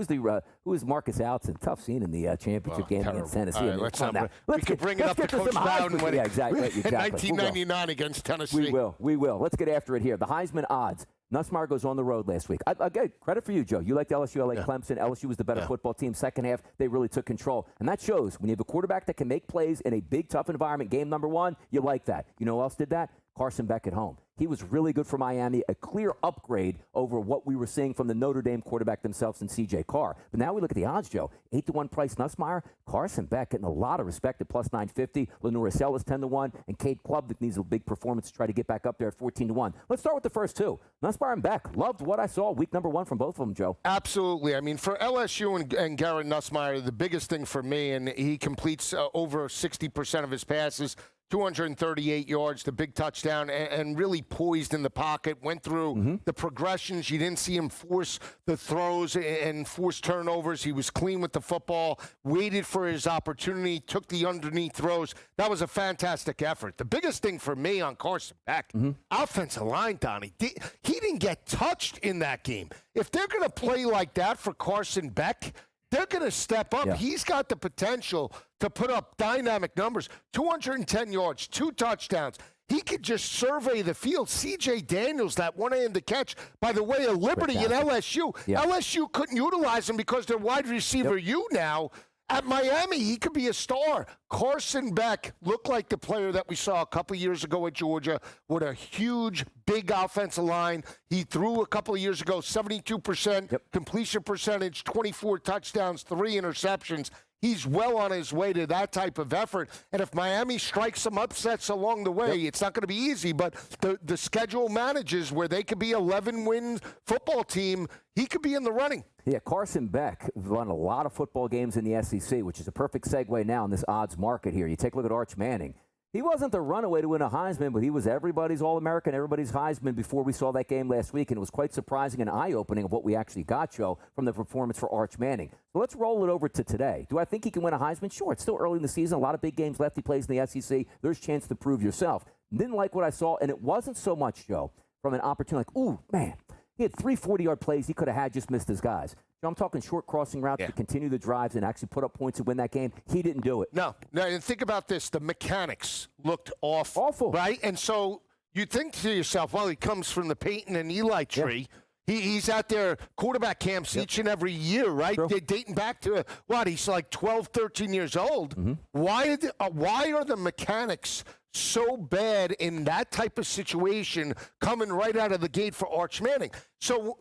was Marcus Outzen? Tough scene in the championship game against Tennessee. All right, we could bring it up to Coach Bowden when exactly. 1999 against Tennessee. We will. Let's get after it here. The Heisman odds. Nussmeier goes on the road last week. Again, credit for you, Joe. You liked LSU, I like Clemson. LSU was the better football team. Second half, they really took control. And that shows when you have a quarterback that can make plays in a big, tough environment, game number one, you like that. You know who else did that? Carson Beck at home. He was really good for Miami, a clear upgrade over what we were seeing from the Notre Dame quarterback themselves in C.J. Carr. But now we look at the odds, Joe. 8-1 price Nussmeier. Carson Beck getting a lot of respect at plus 950. Lenore Sellis 10-1. And Cade Klubnik needs a big performance to try to get back up there at 14-1. Let's start with the first two. Nussmeier and Beck. Loved what I saw week number one from both of them, Joe. Absolutely. I mean, for LSU and Garrett Nussmeier, the biggest thing for me, and he completes over 60% of his passes, 238 yards, the big touchdown, and really poised in the pocket, went through the progressions. You didn't see him force the throws and force turnovers. He was clean with the football, waited for his opportunity, took the underneath throws. That was a fantastic effort. The biggest thing for me on Carson Beck, offensive line, Donnie, he didn't get touched in that game. If they're going to play like that for Carson Beck, they're going to step up. Yeah. He's got the potential to put up dynamic numbers, 210 yards, 2 touchdowns. He could just survey the field. C.J. Daniels, that one-handed catch, by the way, of Liberty at LSU. Yeah. LSU couldn't utilize him because their wide receiver, now, at Miami, he could be a star. Carson Beck looked like the player that we saw a couple years ago at Georgia with a huge, big offensive line. He threw a couple of years ago 72% completion percentage, 24 touchdowns, 3 interceptions. He's well on his way to that type of effort. And if Miami strikes some upsets along the way, it's not going to be easy, but the schedule manages where they could be 11-win football team. He could be in the running. Yeah, Carson Beck won a lot of football games in the SEC, which is a perfect segue now in this odds market here. You take a look at Arch Manning. He wasn't the runaway to win a Heisman, but he was everybody's All-American, everybody's Heisman before we saw that game last week, and it was quite surprising and eye-opening of what we actually got, Joe, from the performance for Arch Manning. So let's roll it over to today. Do I think he can win a Heisman? Sure, it's still early in the season. A lot of big games left. He plays in the SEC. There's a chance to prove yourself. Didn't like what I saw, and it wasn't so much, Joe, from an opportunity like, ooh, man, he had 3 40-yard plays he could have had, just missed his guys. I'm talking short crossing routes to continue the drives and actually put up points to win that game. He didn't do it. No, and think about this. The mechanics looked awful. Right? And so you think to yourself, well, he comes from the Peyton and Eli tree. He's at their quarterback camps each and every year, right? True. They're dating back to, he's like 12, 13 years old. Why are the mechanics so bad in that type of situation coming right out of the gate for Arch Manning? So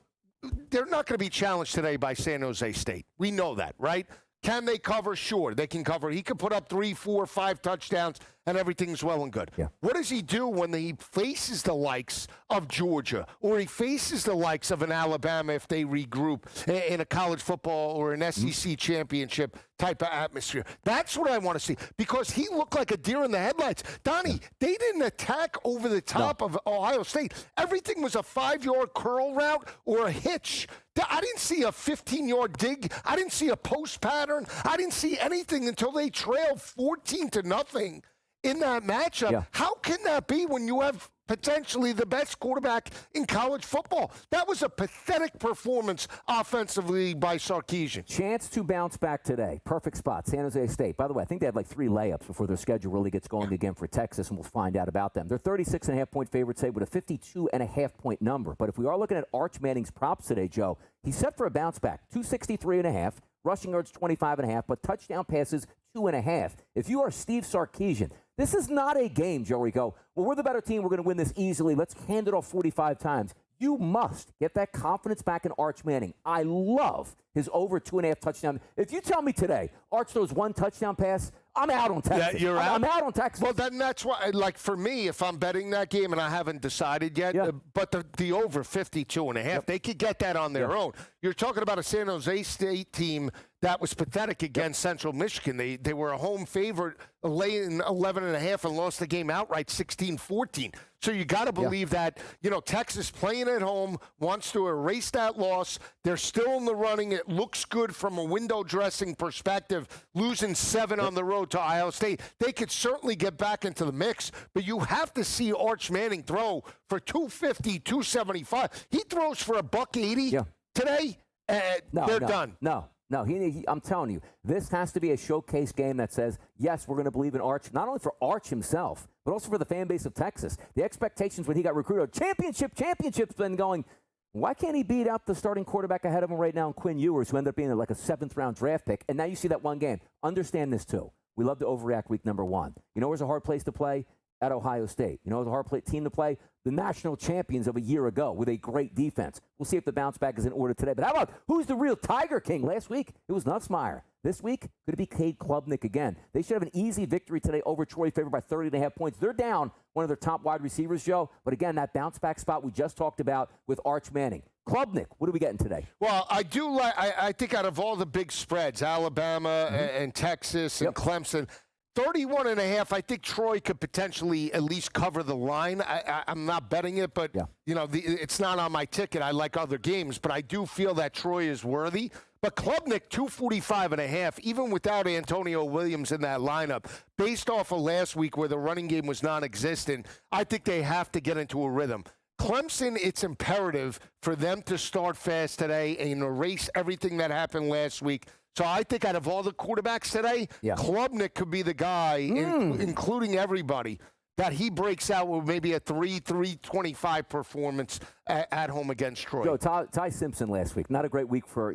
they're not going to be challenged today by San Jose State. We know that, right? Can they cover? Sure, they can cover. He could put up 3, 4, 5 touchdowns, and everything's well and good. Yeah. What does he do when he faces the likes of Georgia or he faces the likes of an Alabama if they regroup in a college football or an SEC championship type of atmosphere? That's what I want to see, because he looked like a deer in the headlights. Donnie, they didn't attack over the top of Ohio State. Everything was a 5-yard curl route or a hitch. I didn't see a 15-yard dig. I didn't see a post pattern. I didn't see anything until they trailed 14-0 in that matchup. Yeah. How can that be when you have potentially the best quarterback in college football. That was a pathetic performance offensively by Sarkisian. Chance to bounce back today. Perfect spot. San Jose State. By the way, I think they have like 3 layups before their schedule really gets going again for Texas, and we'll find out about them. They're 36.5-point favorites today with a 52.5-point number. But if we are looking at Arch Manning's props today, Joe, he's set for a bounce back. 263.5, rushing yards 25.5, but touchdown passes 2.5. If you are Steve Sarkisian, this is not a game, Joe, where you go, well, we're the better team. We're going to win this easily. Let's hand it off 45 times. You must get that confidence back in Arch Manning. I love his over 2.5 touchdown. If you tell me today Arch throws 1 touchdown pass, I'm out on Texas. Yeah, you're out? I'm out on Texas. Well, then that's why, like, for me, if I'm betting that game, and I haven't decided yet, but the over 52.5, they could get that on their own. You're talking about a San Jose State team that was pathetic against Central Michigan. They were a home favorite, laying 11.5 and lost the game outright 16-14. So you got to believe that, Texas playing at home wants to erase that loss. They're still in the running. It looks good from a window dressing perspective, losing 7 on the road to Iowa State. They could certainly get back into the mix, but you have to see Arch Manning throw for 250, 275. He throws for $180 today, and they're done. No, I'm telling you, this has to be a showcase game that says, yes, we're going to believe in Arch, not only for Arch himself, but also for the fan base of Texas. The expectations when he got recruited, championship's been going, why can't he beat out the starting quarterback ahead of him right now, Quinn Ewers, who ended up being like a 7th-round draft pick, and now you see that one game. Understand this, too. We love to overreact week number 1. You know where's a hard place to play? At Ohio State. You know where's a hard team to play? The national champions of a year ago with a great defense. We'll see if the bounce back is in order today. But how about who's the real Tiger King? Last week, it was Nussmeier. This week, could it be Cade Klubnik again? They should have an easy victory today over Troy, favored by 30.5 points. They're down one of their top wide receivers, Joe. But again, that bounce back spot we just talked about with Arch Manning. Klubnik, what are we getting today? Well, I do like. I think out of all the big spreads, Alabama and Texas and Clemson, 31.5. I think Troy could potentially at least cover the line. I'm not betting it, but it's not on my ticket. I like other games, but I do feel that Troy is worthy. But Klubnik, 245.5, even without Antonio Williams in that lineup, based off of last week where the running game was non-existent, I think they have to get into a rhythm. Clemson, it's imperative for them to start fast today and erase everything that happened last week. So I think out of all the quarterbacks today, Klubnik could be the guy, including everybody, that he breaks out with maybe a 325 performance at home against Troy. Joe, Ty Simpson last week, not a great week for,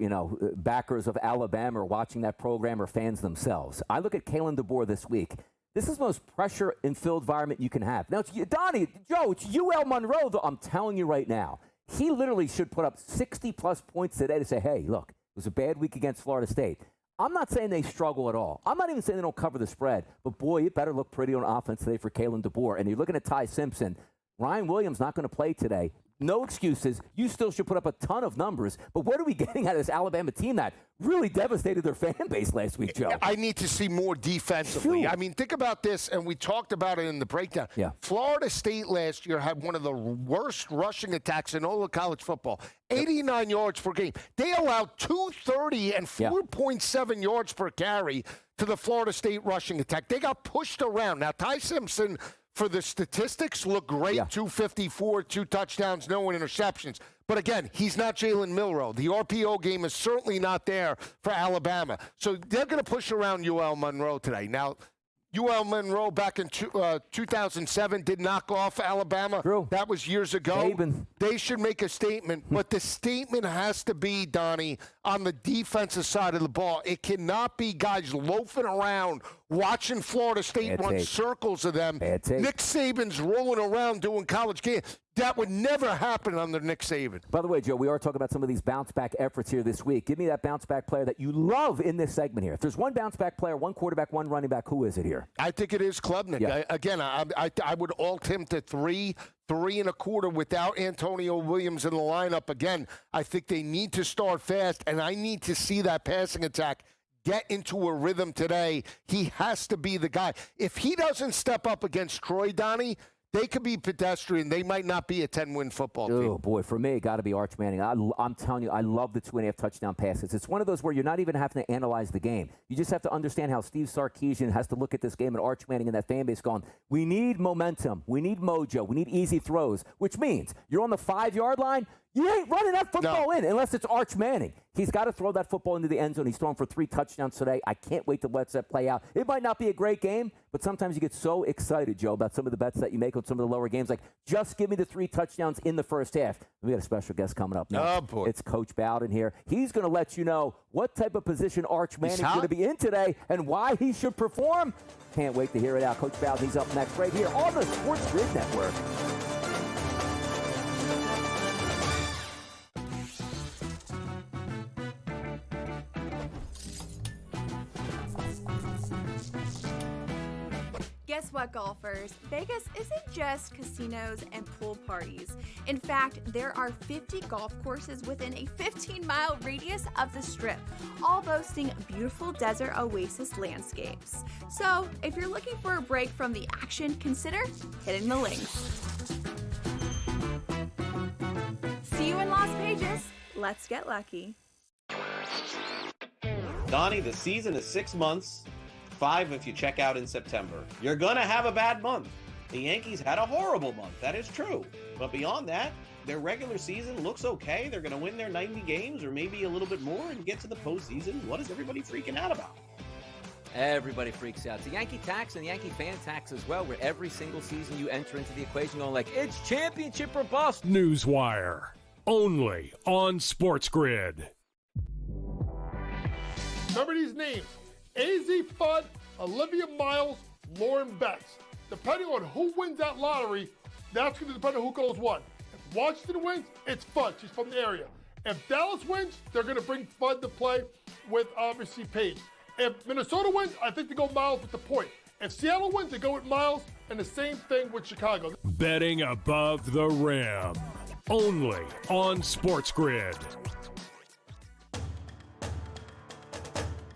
backers of Alabama or watching that program or fans themselves. I look at Kalen DeBoer this week. This is the most pressure-filled environment you can have. Now, it's Donnie, Joe, it's UL Monroe, though. I'm telling you right now, he literally should put up 60-plus points today to say, hey, look, it was a bad week against Florida State. I'm not saying they struggle at all. I'm not even saying they don't cover the spread. But, boy, it better look pretty on offense today for Kalen DeBoer. And you're looking at Ty Simpson. Ryan Williams not going to play today. No excuses. You still should put up a ton of numbers. But what are we getting out of this Alabama team that really devastated their fan base last week, Joe? I need to see more defensively. I mean, think about this, and we talked about it in the breakdown. Florida State last year had one of the worst rushing attacks in all of college football. 89 yards per game. They allowed 230 and 4.7 yards per carry to the Florida State rushing attack. They got pushed around. Now, Ty Simpson, for the statistics, look great. 254, 2 touchdowns, no interceptions. But again, he's not Jalen Milroe. The RPO game is certainly not there for Alabama. So they're going to push around UL Monroe today. Now, UL Monroe back in 2007 did knock off Alabama. True. That was years ago. They should make a statement, but the statement has to be, Donnie, on the defensive side of the ball. It cannot be guys loafing around watching Florida State run circles of them. Nick Saban's rolling around doing college games. That would never happen under Nick Saban. By the way, Joe, we are talking about some of these bounce-back efforts here this week. Give me that bounce-back player that you love in this segment here. If there's one bounce-back player, one quarterback, one running back, who is it here? I think it is Klubnik. I would alt him to 3.25 without Antonio Williams in the lineup. Again, I think they need to start fast, and I need to see that passing attack get into a rhythm today. He has to be the guy. If he doesn't step up against Troy, Donnie, They could be pedestrian. They might not be a 10-win football team. Oh, boy, for me, it got to be Arch Manning. I'm telling you, I love the 2.5 touchdown passes. It's one of those where you're not even having to analyze the game. You just have to understand how Steve Sarkisian has to look at this game and Arch Manning and that fan base going, we need momentum, we need mojo, we need easy throws, which means you're on the 5-yard line, you ain't running that football in unless it's Arch Manning. He's got to throw that football into the end zone. He's thrown for 3 touchdowns today. I can't wait to let that play out. It might not be a great game, but sometimes you get so excited, Joe, about some of the bets that you make on some of the lower games. Like, just give me the 3 touchdowns in the first half. We got a special guest coming up now. Oh, boy. It's Coach Bowden here. He's going to let you know what type of position Arch Manning's going to be in today and why he should perform. Can't wait to hear it out. Coach Bowden, he's up next right here on the SportsGrid Network. Guess what, golfers? Vegas isn't just casinos and pool parties. In fact, there are 50 golf courses within a 15-mile radius of the Strip, all boasting beautiful desert oasis landscapes. So, if you're looking for a break from the action, consider hitting the links. See you in Las Vegas. Let's get lucky. Donnie, the season is 6 months. 5 if you check out in September. You're gonna have a bad month. The Yankees had a horrible month, that is true. But beyond that, their regular season looks okay. They're gonna win their 90 games or maybe a little bit more and get to the postseason. What is everybody freaking out about? Everybody freaks out. It's the Yankee tax and the Yankee fan tax as well, where every single season you enter into the equation going like, it's championship or bust. Newswire. Only on SportsGrid. Remember these names: AZ Fudd, Olivia Miles, Lauren Betts. Depending on who wins that lottery, that's going to depend on who goes what. If Washington wins, it's Fudd. She's from the area. If Dallas wins, they're going to bring Fudd to play with obviously Paige. If Minnesota wins, I think they go Miles with the point. If Seattle wins, they go with Miles, and the same thing with Chicago. Betting above the rim. Only on SportsGrid.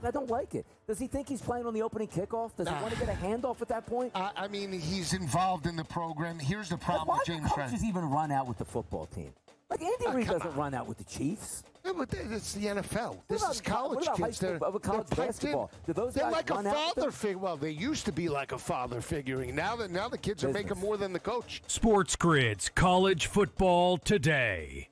I don't like it. Does he think he's playing on the opening kickoff? Does he want to get a handoff at that point? I mean, he's involved in the program. Here's the problem with James Why do coaches even run out with the football team? Like, Andy Reid doesn't run out with the Chiefs. Yeah, but it's the NFL. This is college what about kids. High school, college basketball? Do those they're guys like a run out father figure. Well, they used to be like a father figuring. Now the kids are making more than the coach. SportsGrid's College Football Today.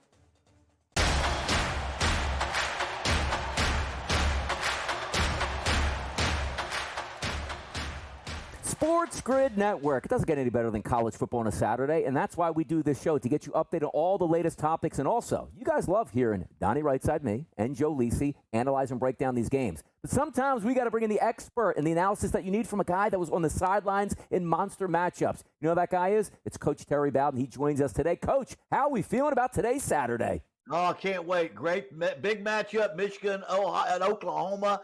SportsGrid Network. It doesn't get any better than college football on a Saturday, and that's why we do this show, to get you updated on all the latest topics. And also, you guys love hearing Donnie Rightside, me, and Joe Lisi analyze and break down these games. But sometimes we got to bring in the expert and the analysis that you need from a guy that was on the sidelines in monster matchups. You know who that guy is? It's Coach Terry Bowden. He joins us today. Coach, how are we feeling about today's Saturday? Oh, I can't wait. Great big matchup, Michigan, Ohio, and Oklahoma,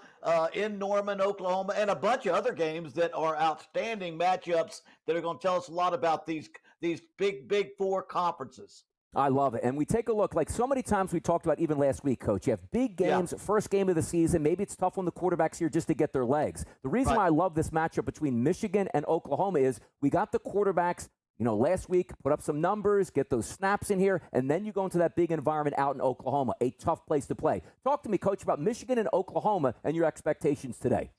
in Norman, Oklahoma, and a bunch of other games that are outstanding matchups that are going to tell us a lot about these big four conferences. I love it. And we take a look, like so many times we talked about even last week, Coach. You have big games, first game of the season. Maybe it's tough on the quarterbacks here just to get their legs. The reason why I love this matchup between Michigan and Oklahoma is we got the quarterbacks, last week, put up some numbers, get those snaps in here, and then you go into that big environment out in Oklahoma, a tough place to play. Talk to me, Coach, about Michigan and Oklahoma and your expectations today.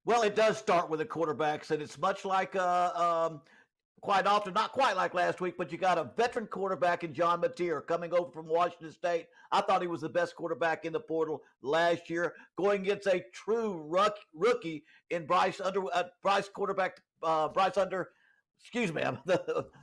Well, it does start with the quarterbacks, and it's much like quite often, not quite like last week, but you got a veteran quarterback in John Mateer coming over from Washington State. I thought he was the best quarterback in the portal last year, going against a true rookie in Bryce Under.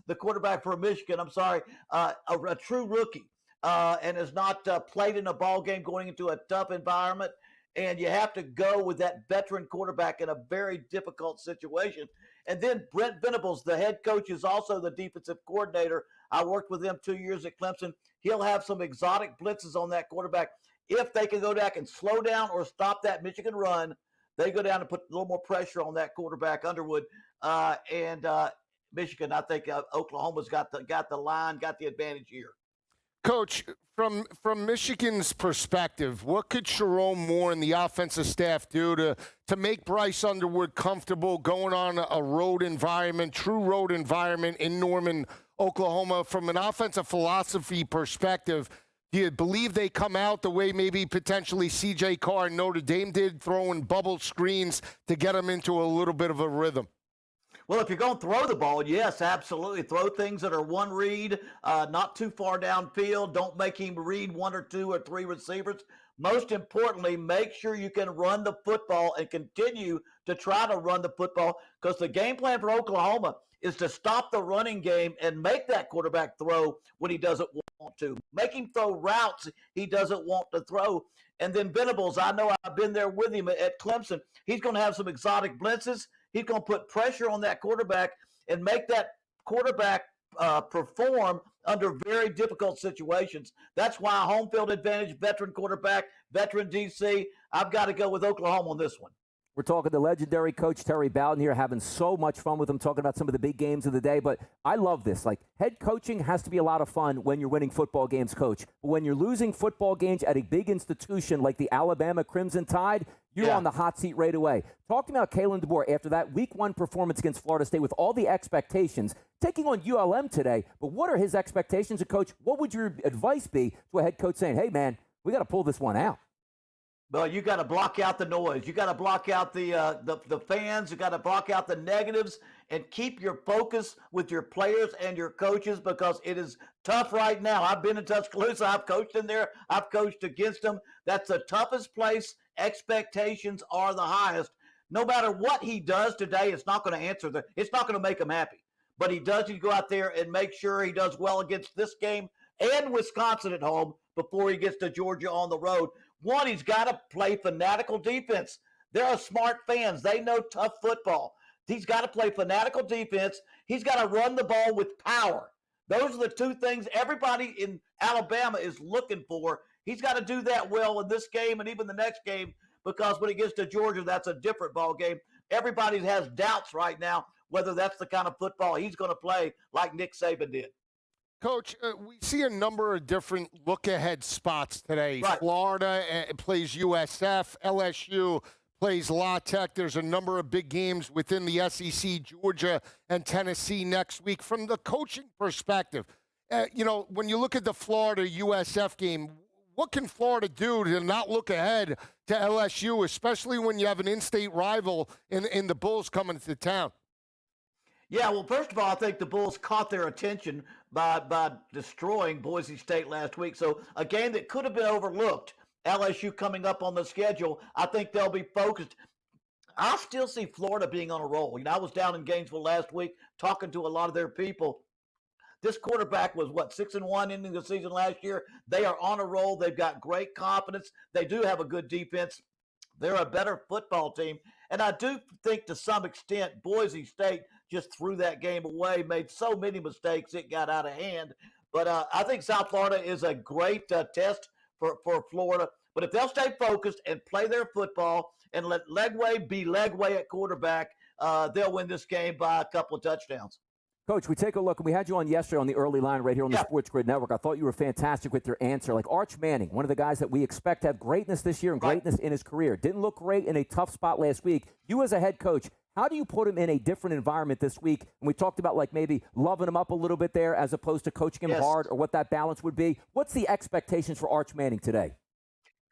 The quarterback for Michigan. I'm sorry, a true rookie, and has not played in a ball game, going into a tough environment. And you have to go with that veteran quarterback in a very difficult situation. And then Brent Venables, the head coach, is also the defensive coordinator. I worked with him 2 years at Clemson. He'll have some exotic blitzes on that quarterback. If they can go back and slow down or stop that Michigan run, they go down and put a little more pressure on that quarterback, Underwood. And Michigan, I think Oklahoma's got the line, got the advantage here. Coach, from Michigan's perspective, what could Sharon Moore and the offensive staff do to make Bryce Underwood comfortable going on a road environment, true road environment in Norman, Oklahoma? From an offensive philosophy perspective, do you believe they come out the way maybe potentially C.J. Carr and Notre Dame did, throwing bubble screens to get them into a little bit of a rhythm? Well, if you're going to throw the ball, yes, absolutely. Throw things that are one read, not too far downfield. Don't make him read one or two or three receivers. Most importantly, make sure you can run the football and continue to try to run the football, because the game plan for Oklahoma is to stop the running game and make that quarterback throw when he doesn't want to. Make him throw routes he doesn't want to throw. And then Venables, I know I've been there with him at Clemson. He's going to have some exotic blitzes. He's going to put pressure on that quarterback and make that quarterback perform under very difficult situations. That's why home field advantage, veteran quarterback, veteran DC. I've got to go with Oklahoma on this one. We're talking to legendary coach Terry Bowden here, having so much fun with him, talking about some of the big games of the day. But I love this. Like, head coaching has to be a lot of fun when you're winning football games, Coach. But when you're losing football games at a big institution like the Alabama Crimson Tide, you're on the hot seat right away. Talk to me about Kalen DeBoer after that Week 1 performance against Florida State with all the expectations, taking on ULM today. But what are his expectations? And, Coach, what would your advice be to a head coach saying, hey, man, we got to pull this one out? Well, you got to block out the noise. You got to block out the fans. You got to block out the negatives and keep your focus with your players and your coaches, because it is tough right now. I've been in Tuscaloosa. I've coached in there. I've coached against them. That's the toughest place. Expectations are the highest. No matter what he does today, it's not going to answer it's not going to make him happy. But he does need to go out there and make sure he does well against this game and Wisconsin at home before he gets to Georgia on the road. One, he's got to play fanatical defense. They're smart fans. They know tough football. He's got to play fanatical defense. He's got to run the ball with power. Those are the two things everybody in Alabama is looking for. He's got to do that well in this game and even the next game, because when he gets to Georgia, that's a different ball game. Everybody has doubts right now whether that's the kind of football he's going to play like Nick Saban did. Coach, we see a number of different look-ahead spots today. Right. Florida plays USF. LSU plays La Tech. There's a number of big games within the SEC, Georgia and Tennessee next week. From the coaching perspective, when you look at the Florida USF game, what can Florida do to not look ahead to LSU, especially when you have an in-state rival in the Bulls coming to town? Yeah, well, first of all, I think the Bulls caught their attention by destroying Boise State last week. So a game that could have been overlooked, LSU coming up on the schedule, I think they'll be focused. I still see Florida being on a roll. I was down in Gainesville last week talking to a lot of their people. This quarterback was, 6-1 ending the season last year. They are on a roll. They've got great confidence. They do have a good defense. They're a better football team. And I do think to some extent Boise State just threw that game away, made so many mistakes, it got out of hand. But I think South Florida is a great test for Florida. But if they'll stay focused and play their football and let Legway be Legway at quarterback, they'll win this game by a couple of touchdowns. Coach, we take a look, and we had you on yesterday on the early line right here on the SportsGrid Network. I thought you were fantastic with your answer. Like Arch Manning, one of the guys that we expect to have greatness this year and greatness in his career. Didn't look great in a tough spot last week. You as a head coach, how do you put him in a different environment this week? And we talked about like maybe loving him up a little bit there as opposed to coaching him hard, or what that balance would be. What's the expectations for Arch Manning today?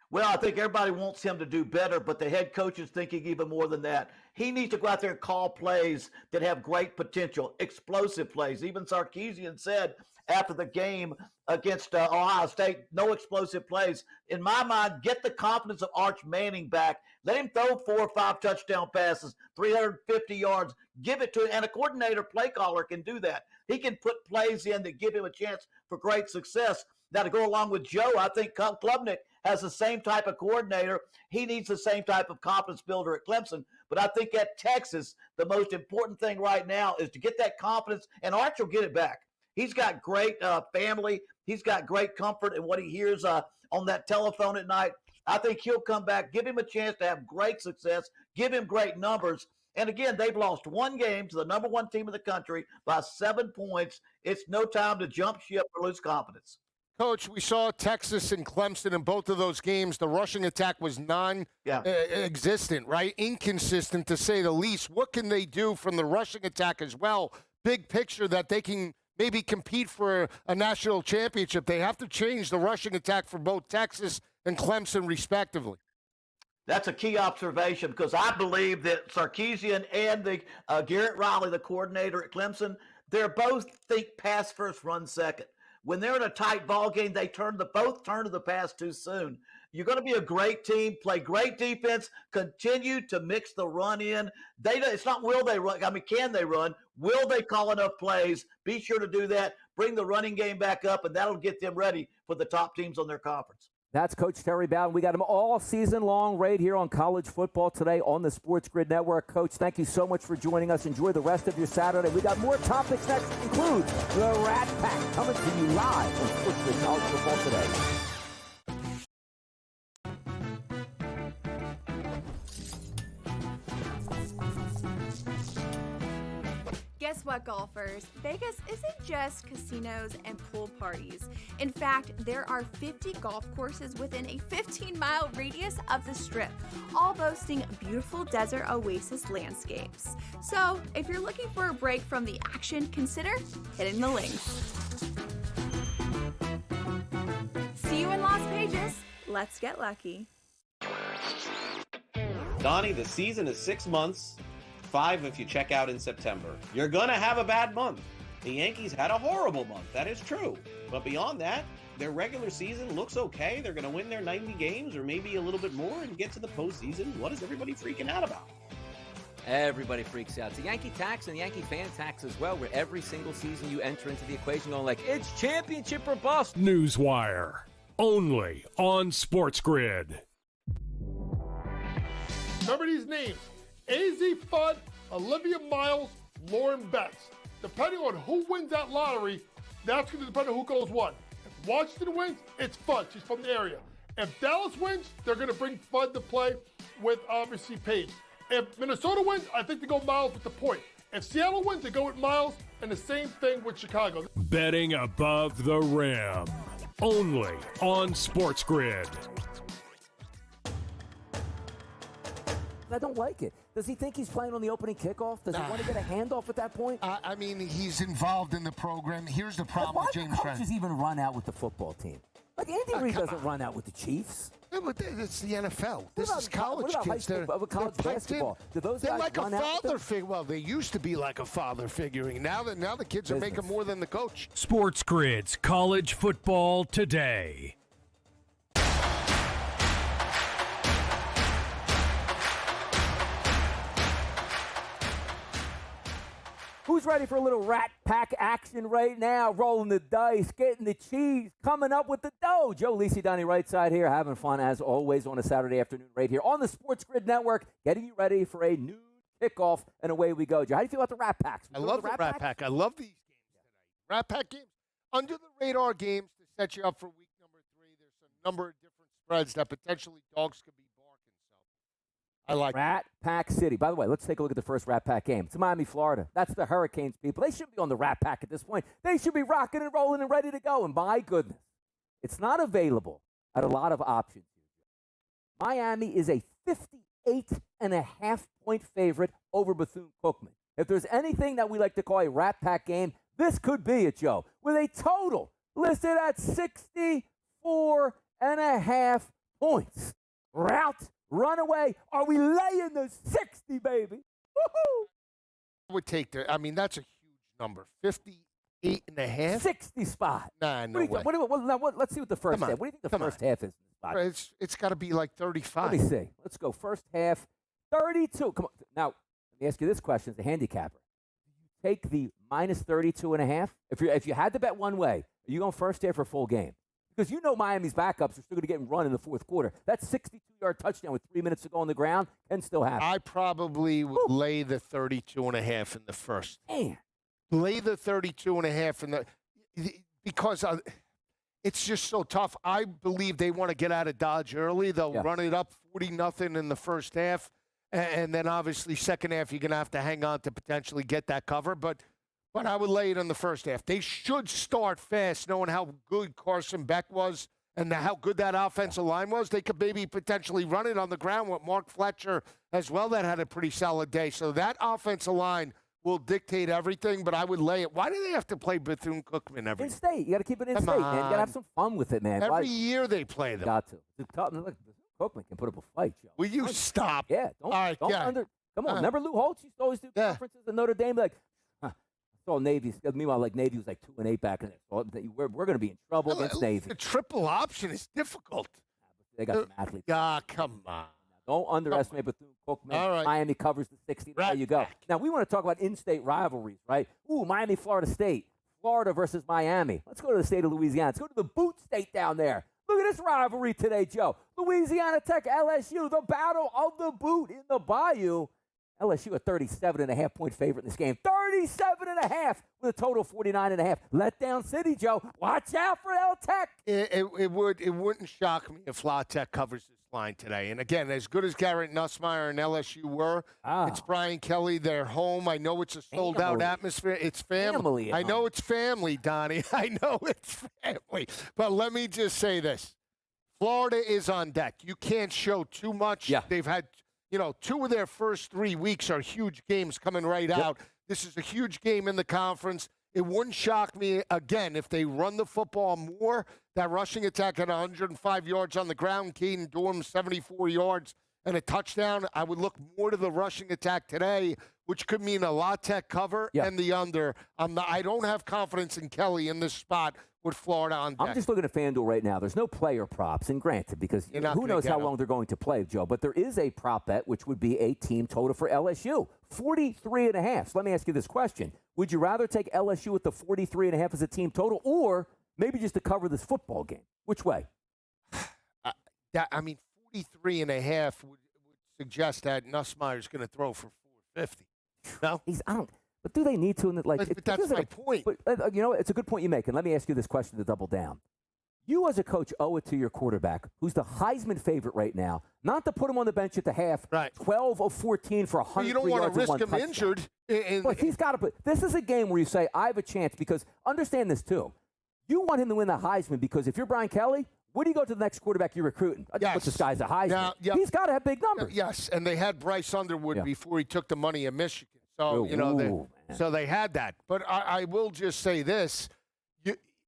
Well, I think everybody wants him to do better, but the head coach is thinking even more than that. He needs to go out there and call plays that have great potential, explosive plays. Even Sarkisian said after the game against Ohio State, no explosive plays. In my mind, get the confidence of Arch Manning back. Let him throw 4 or 5 touchdown passes, 350 yards. Give it to him, and a coordinator, play caller can do that. He can put plays in that give him a chance for great success. Now, to go along with Joe, I think Klubnik has the same type of coordinator. He needs the same type of confidence builder at Clemson. But I think at Texas, the most important thing right now is to get that confidence, and Arch will get it back. He's got great family. He's got great comfort in what he hears on that telephone at night. I think he'll come back, give him a chance to have great success, give him great numbers. And again, they've lost one game to the number 1 team in the country by 7 points. It's no time to jump ship or lose confidence. Coach, we saw Texas and Clemson in both of those games. The rushing attack was non-existent, right? Inconsistent, to say the least. What can they do from the rushing attack as well? Big picture that they can maybe compete for a national championship. They have to change the rushing attack for both Texas and Clemson, respectively. That's a key observation because I believe that Sarkisian and the Garrett Riley, the coordinator at Clemson, they're both think pass first, run second. When they're in a tight ball game, they both turn to the pass too soon. You're going to be a great team, play great defense, continue to mix the run in. It's not will they run. I mean, can they run? Will they call enough plays? Be sure to do that. Bring the running game back up, and that'll get them ready for the top teams on their conference. That's Coach Terry Bowden. We got him all season long right here on College Football Today on the SportsGrid Network. Coach, thank you so much for joining us. Enjoy the rest of your Saturday. We got more topics next, include the Rat Pack, coming to you live on SportsGrid College Football Today. Guess what, golfers? Vegas isn't just casinos and pool parties. In fact, there are 50 golf courses within a 15-mile radius of the Strip, all boasting beautiful desert oasis landscapes. So, if you're looking for a break from the action, consider hitting the links. See you in Las Vegas. Let's get lucky. Donnie, the season is 6 months. 5 if you check out in September. You're gonna have a bad month. The Yankees had a horrible month, that is true. But beyond that, their regular season looks okay. They're gonna win their 90 games or maybe a little bit more and get to the postseason. What is everybody freaking out about? Everybody freaks out. It's the Yankee tax and the Yankee fan tax as well, where every single season you enter into the equation going like, it's championship or bust. Newswire, only on SportsGrid. Remember these names: AZ Fudd, Olivia Miles, Lauren Betts. Depending on who wins that lottery, that's going to depend on who goes one. If Washington wins, it's Fudd. She's from the area. If Dallas wins, they're going to bring Fudd to play with, obviously, Paige. If Minnesota wins, I think they go Miles with the point. If Seattle wins, they go with Miles, and the same thing with Chicago. Betting above the rim, only on SportsGrid. I don't like it. Does he think he's playing on the opening kickoff? Does he want to get a handoff at that point? I mean, he's involved in the program. Here's the problem with James Why do coaches even run out with the football team? Like, Andy Reid doesn't run out with the Chiefs. Yeah, but it's the NFL. This is college kids. They're college basketball. Do those they're guys like a run out father figure. Well, they used to be like a father figuring. Now the kids are making more than the coach. SportsGrid's College Football Today. Who's ready for a little Rat Pack action right now? Rolling the dice, getting the cheese, coming up with the dough. Joe, Lisi, Donnie, Rightside here, having fun as always on a Saturday afternoon right here on the SportsGrid Network, getting you ready for a new kickoff, and away we go. Joe, how do you feel about the Rat Packs? I love the Rat Pack. I love these games tonight. Rat Pack games, under the radar games to set you up for week number 3. There's a number of different spreads that potentially dogs could be barking. So I like Rat Pack City. By the way, let's take a look at the first Rat Pack game. It's Miami, Florida. That's the Hurricanes, people. They shouldn't be on the Rat Pack at this point. They should be rocking and rolling and ready to go. And my goodness, it's not available at a lot of options. Miami is a 58.5-point favorite over Bethune-Cookman. If there's anything that we like to call a Rat Pack game, this could be it, Joe, with a total listed at 64.5 points. Route, runaway. Are we laying the 60, baby? Woohoo! I would take the. I mean, that's a huge number. 58.5. 60 spot. Nah, no way. Let's see what the first half. What do you think the first half is? It's got to be like 35. Let me see. Let's go. First half, 32. Come on. Now, let me ask you this question as a handicapper. Do you take the minus 32.5? If you had to bet one way, are you going first half or full game? Because you know Miami's backups are still going to get run in the fourth quarter. That 62-yard touchdown with 3 minutes to go on the ground can still happen. I probably would lay the 32.5 in the first. Man. Lay the 32.5 in the because it's just so tough. I believe they want to get out of Dodge early. They'll run it up 40-0 in the first half, and then obviously second half you're going to have to hang on to potentially get that cover. But but I would lay it in the first half. They should start fast, knowing how good Carson Beck was and how good that offensive line was. They could maybe potentially run it on the ground with Mark Fletcher as well. That had a pretty solid day. So that offensive line will dictate everything, but I would lay it. Why do they have to play Bethune-Cookman every year? In-state. You got to keep it in-state, man. You got to have some fun with it, man. Every year they play them. Got to. Look, Bethune-Cookman can put up a fight, Joe. Will you stop? Yeah. Come on. Remember Lou Holtz used to always do conferences at Notre Dame? Like, I saw Navy. Meanwhile, like Navy was like 2-8 back in there. So we're going to be in trouble against Navy. The triple option is difficult. They got some athletes. Come on. Don't underestimate Bethune-Cookman. All right. Miami covers the 60. There you go. Now, we want to talk about in-state rivalries, right? Ooh, Miami, Florida State. Florida versus Miami. Let's go to the state of Louisiana. Let's go to the boot state down there. Look at this rivalry today, Joe. Louisiana Tech, LSU, the battle of the boot in the Bayou. LSU a 37.5-point favorite in this game. 37.5 with a total of 49.5. Letdown City, Joe. Watch out for L Tech. It wouldn't shock me if La Tech covers this line today. And again, as good as Garrett Nussmeier and LSU were, it's Brian Kelly. They're home. I know it's a sold-out atmosphere. It's family. I know it's family, Donnie. I know it's family. But let me just say this. Florida is on deck. You can't show too much. Yeah. They've had, 2 of their first 3 weeks are huge games coming right out. This is a huge game in the conference. It wouldn't shock me, again, if they run the football more. That rushing attack at 105 yards on the ground, Caden Dorm 74 yards and a touchdown. I would look more to the rushing attack today, which could mean a La Tech cover and the under. I don't have confidence in Kelly in this spot with Florida on deck. I'm just looking at FanDuel right now. There's no player props, and granted, because who knows how long they're going to play, Joe. But there is a prop bet, which would be a team total for LSU, 43.5. So let me ask you this question. Would you rather take LSU at the 43.5 as a team total, or maybe just to cover this football game? Which way? 43.5 would suggest that Nussmeier's going to throw for 450. No? But do they need to? But that's my point. But it's a good point you make. And let me ask you this question to double down. You as a coach owe it to your quarterback, who's the Heisman favorite right now, not to put him on the bench at the half, 12 of 14 for 100 yards. You don't want to risk him injured. But he's got to put. This is a game where you say, I have a chance, because understand this too. You want him to win the Heisman because if you're Brian Kelly, where do you go to the next quarterback you're recruiting? But this guy's a Heisman. He's got to have big numbers. Yes, and they had Bryce Underwood before he took the money in Michigan. So, so they had that. But I will just say this.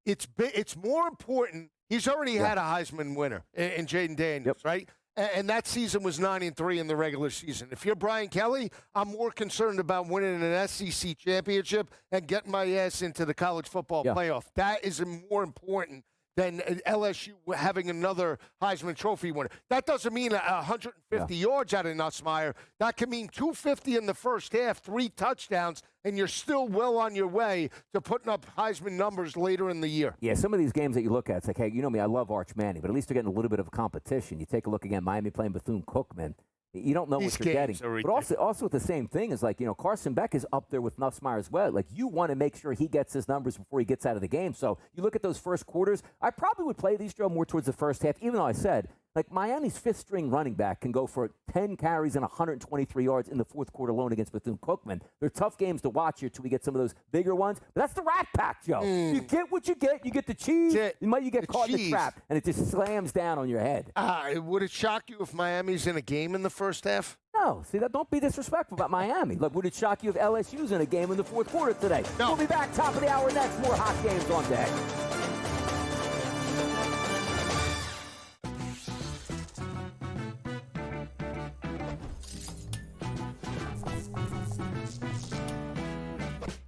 It's more important. He's already had a Heisman winner in Jaden Daniels, right? And that season was 9-3 in the regular season. If you're Brian Kelly, I'm more concerned about winning an SEC championship and getting my ass into the college football playoff. That is more important than LSU having another Heisman Trophy winner. That doesn't mean 150 yards out of Nussmeier. That can mean 250 in the first half, 3 touchdowns, and you're still well on your way to putting up Heisman numbers later in the year. Yeah, some of these games that you look at, it's like, hey, you know me, I love Arch Manning, but at least they're getting a little bit of competition. You take a look again, Miami playing Bethune-Cookman. You don't know what you're getting. But also the same thing is like, Carson Beck is up there with Nussmeier as well. Like, you want to make sure he gets his numbers before he gets out of the game. So you look at those first quarters. I probably would play these, Joe, more towards the first half, even though I said, like, Miami's fifth-string running back can go for 10 carries and 123 yards in the fourth quarter alone against Bethune-Cookman. They're tough games to watch here till we get some of those bigger ones. But that's the Rat Pack, Joe. You get what you get. You get the cheese. You get caught in the trap, and it just slams down on your head. Would it shock you if Miami's in a game in the first half? No. See, don't be disrespectful about Miami. Look, would it shock you if LSU's in a game in the fourth quarter today? No. We'll be back top of the hour next. More hot games on deck.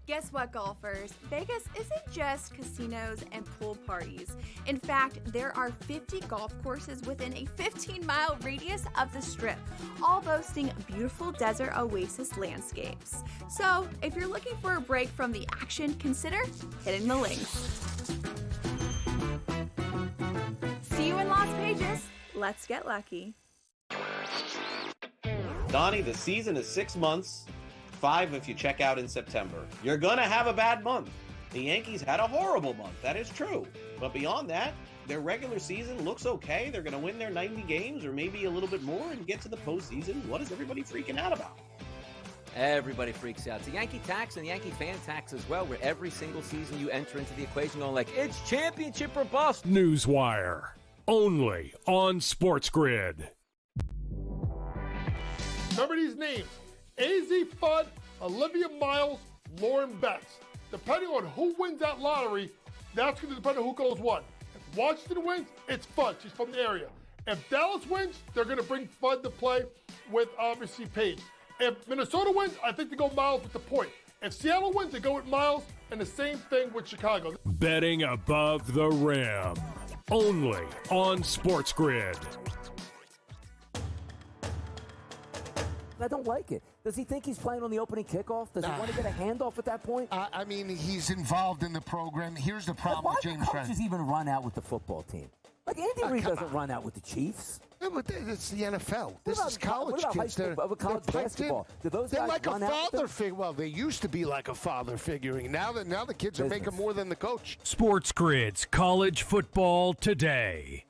Guess what, golfers? Vegas isn't just casinos and pool parties. In fact, there are 50 golf courses within a 15-mile radius of the Strip, all boasting beautiful desert oasis landscapes. So, if you're looking for a break from the action, consider hitting the links. See you in Las Vegas. Let's get lucky. Donnie, the season is 6 months. 5 if you check out in September. You're going to have a bad month. The Yankees had a horrible month. That is true. But beyond that, their regular season looks okay. They're going to win their 90 games or maybe a little bit more and get to the postseason. What is everybody freaking out about? Everybody freaks out. It's the Yankee tax and the Yankee fan tax as well, where every single season you enter into the equation going like, it's championship or bust. Newswire. Only on SportsGrid. Remember these names: AZ Fudd, Olivia Miles, Lauren Betts. Depending on who wins that lottery, that's going to depend on who goes what. If Washington wins, it's Fudd. She's from the area. If Dallas wins, they're going to bring Fudd to play with, obviously, Paige. If Minnesota wins, I think they go Miles with the point. If Seattle wins, they go with Miles, and the same thing with Chicago. Betting above the rim. Only on SportsGrid. I don't like it. Does he think he's playing on the opening kickoff? Does he want to get a handoff at that point? I mean, he's involved in the program. Here's the problem with James Why do coaches even run out with the football team? Like, Andy Reid doesn't run out with the Chiefs. Yeah, but it's the NFL. This is college kids. High school, college basketball? Do those they're guys like a run out father figure. Well, they used to be like a father figuring. Now the kids are making more than the coach. SportsGrid's College Football Today.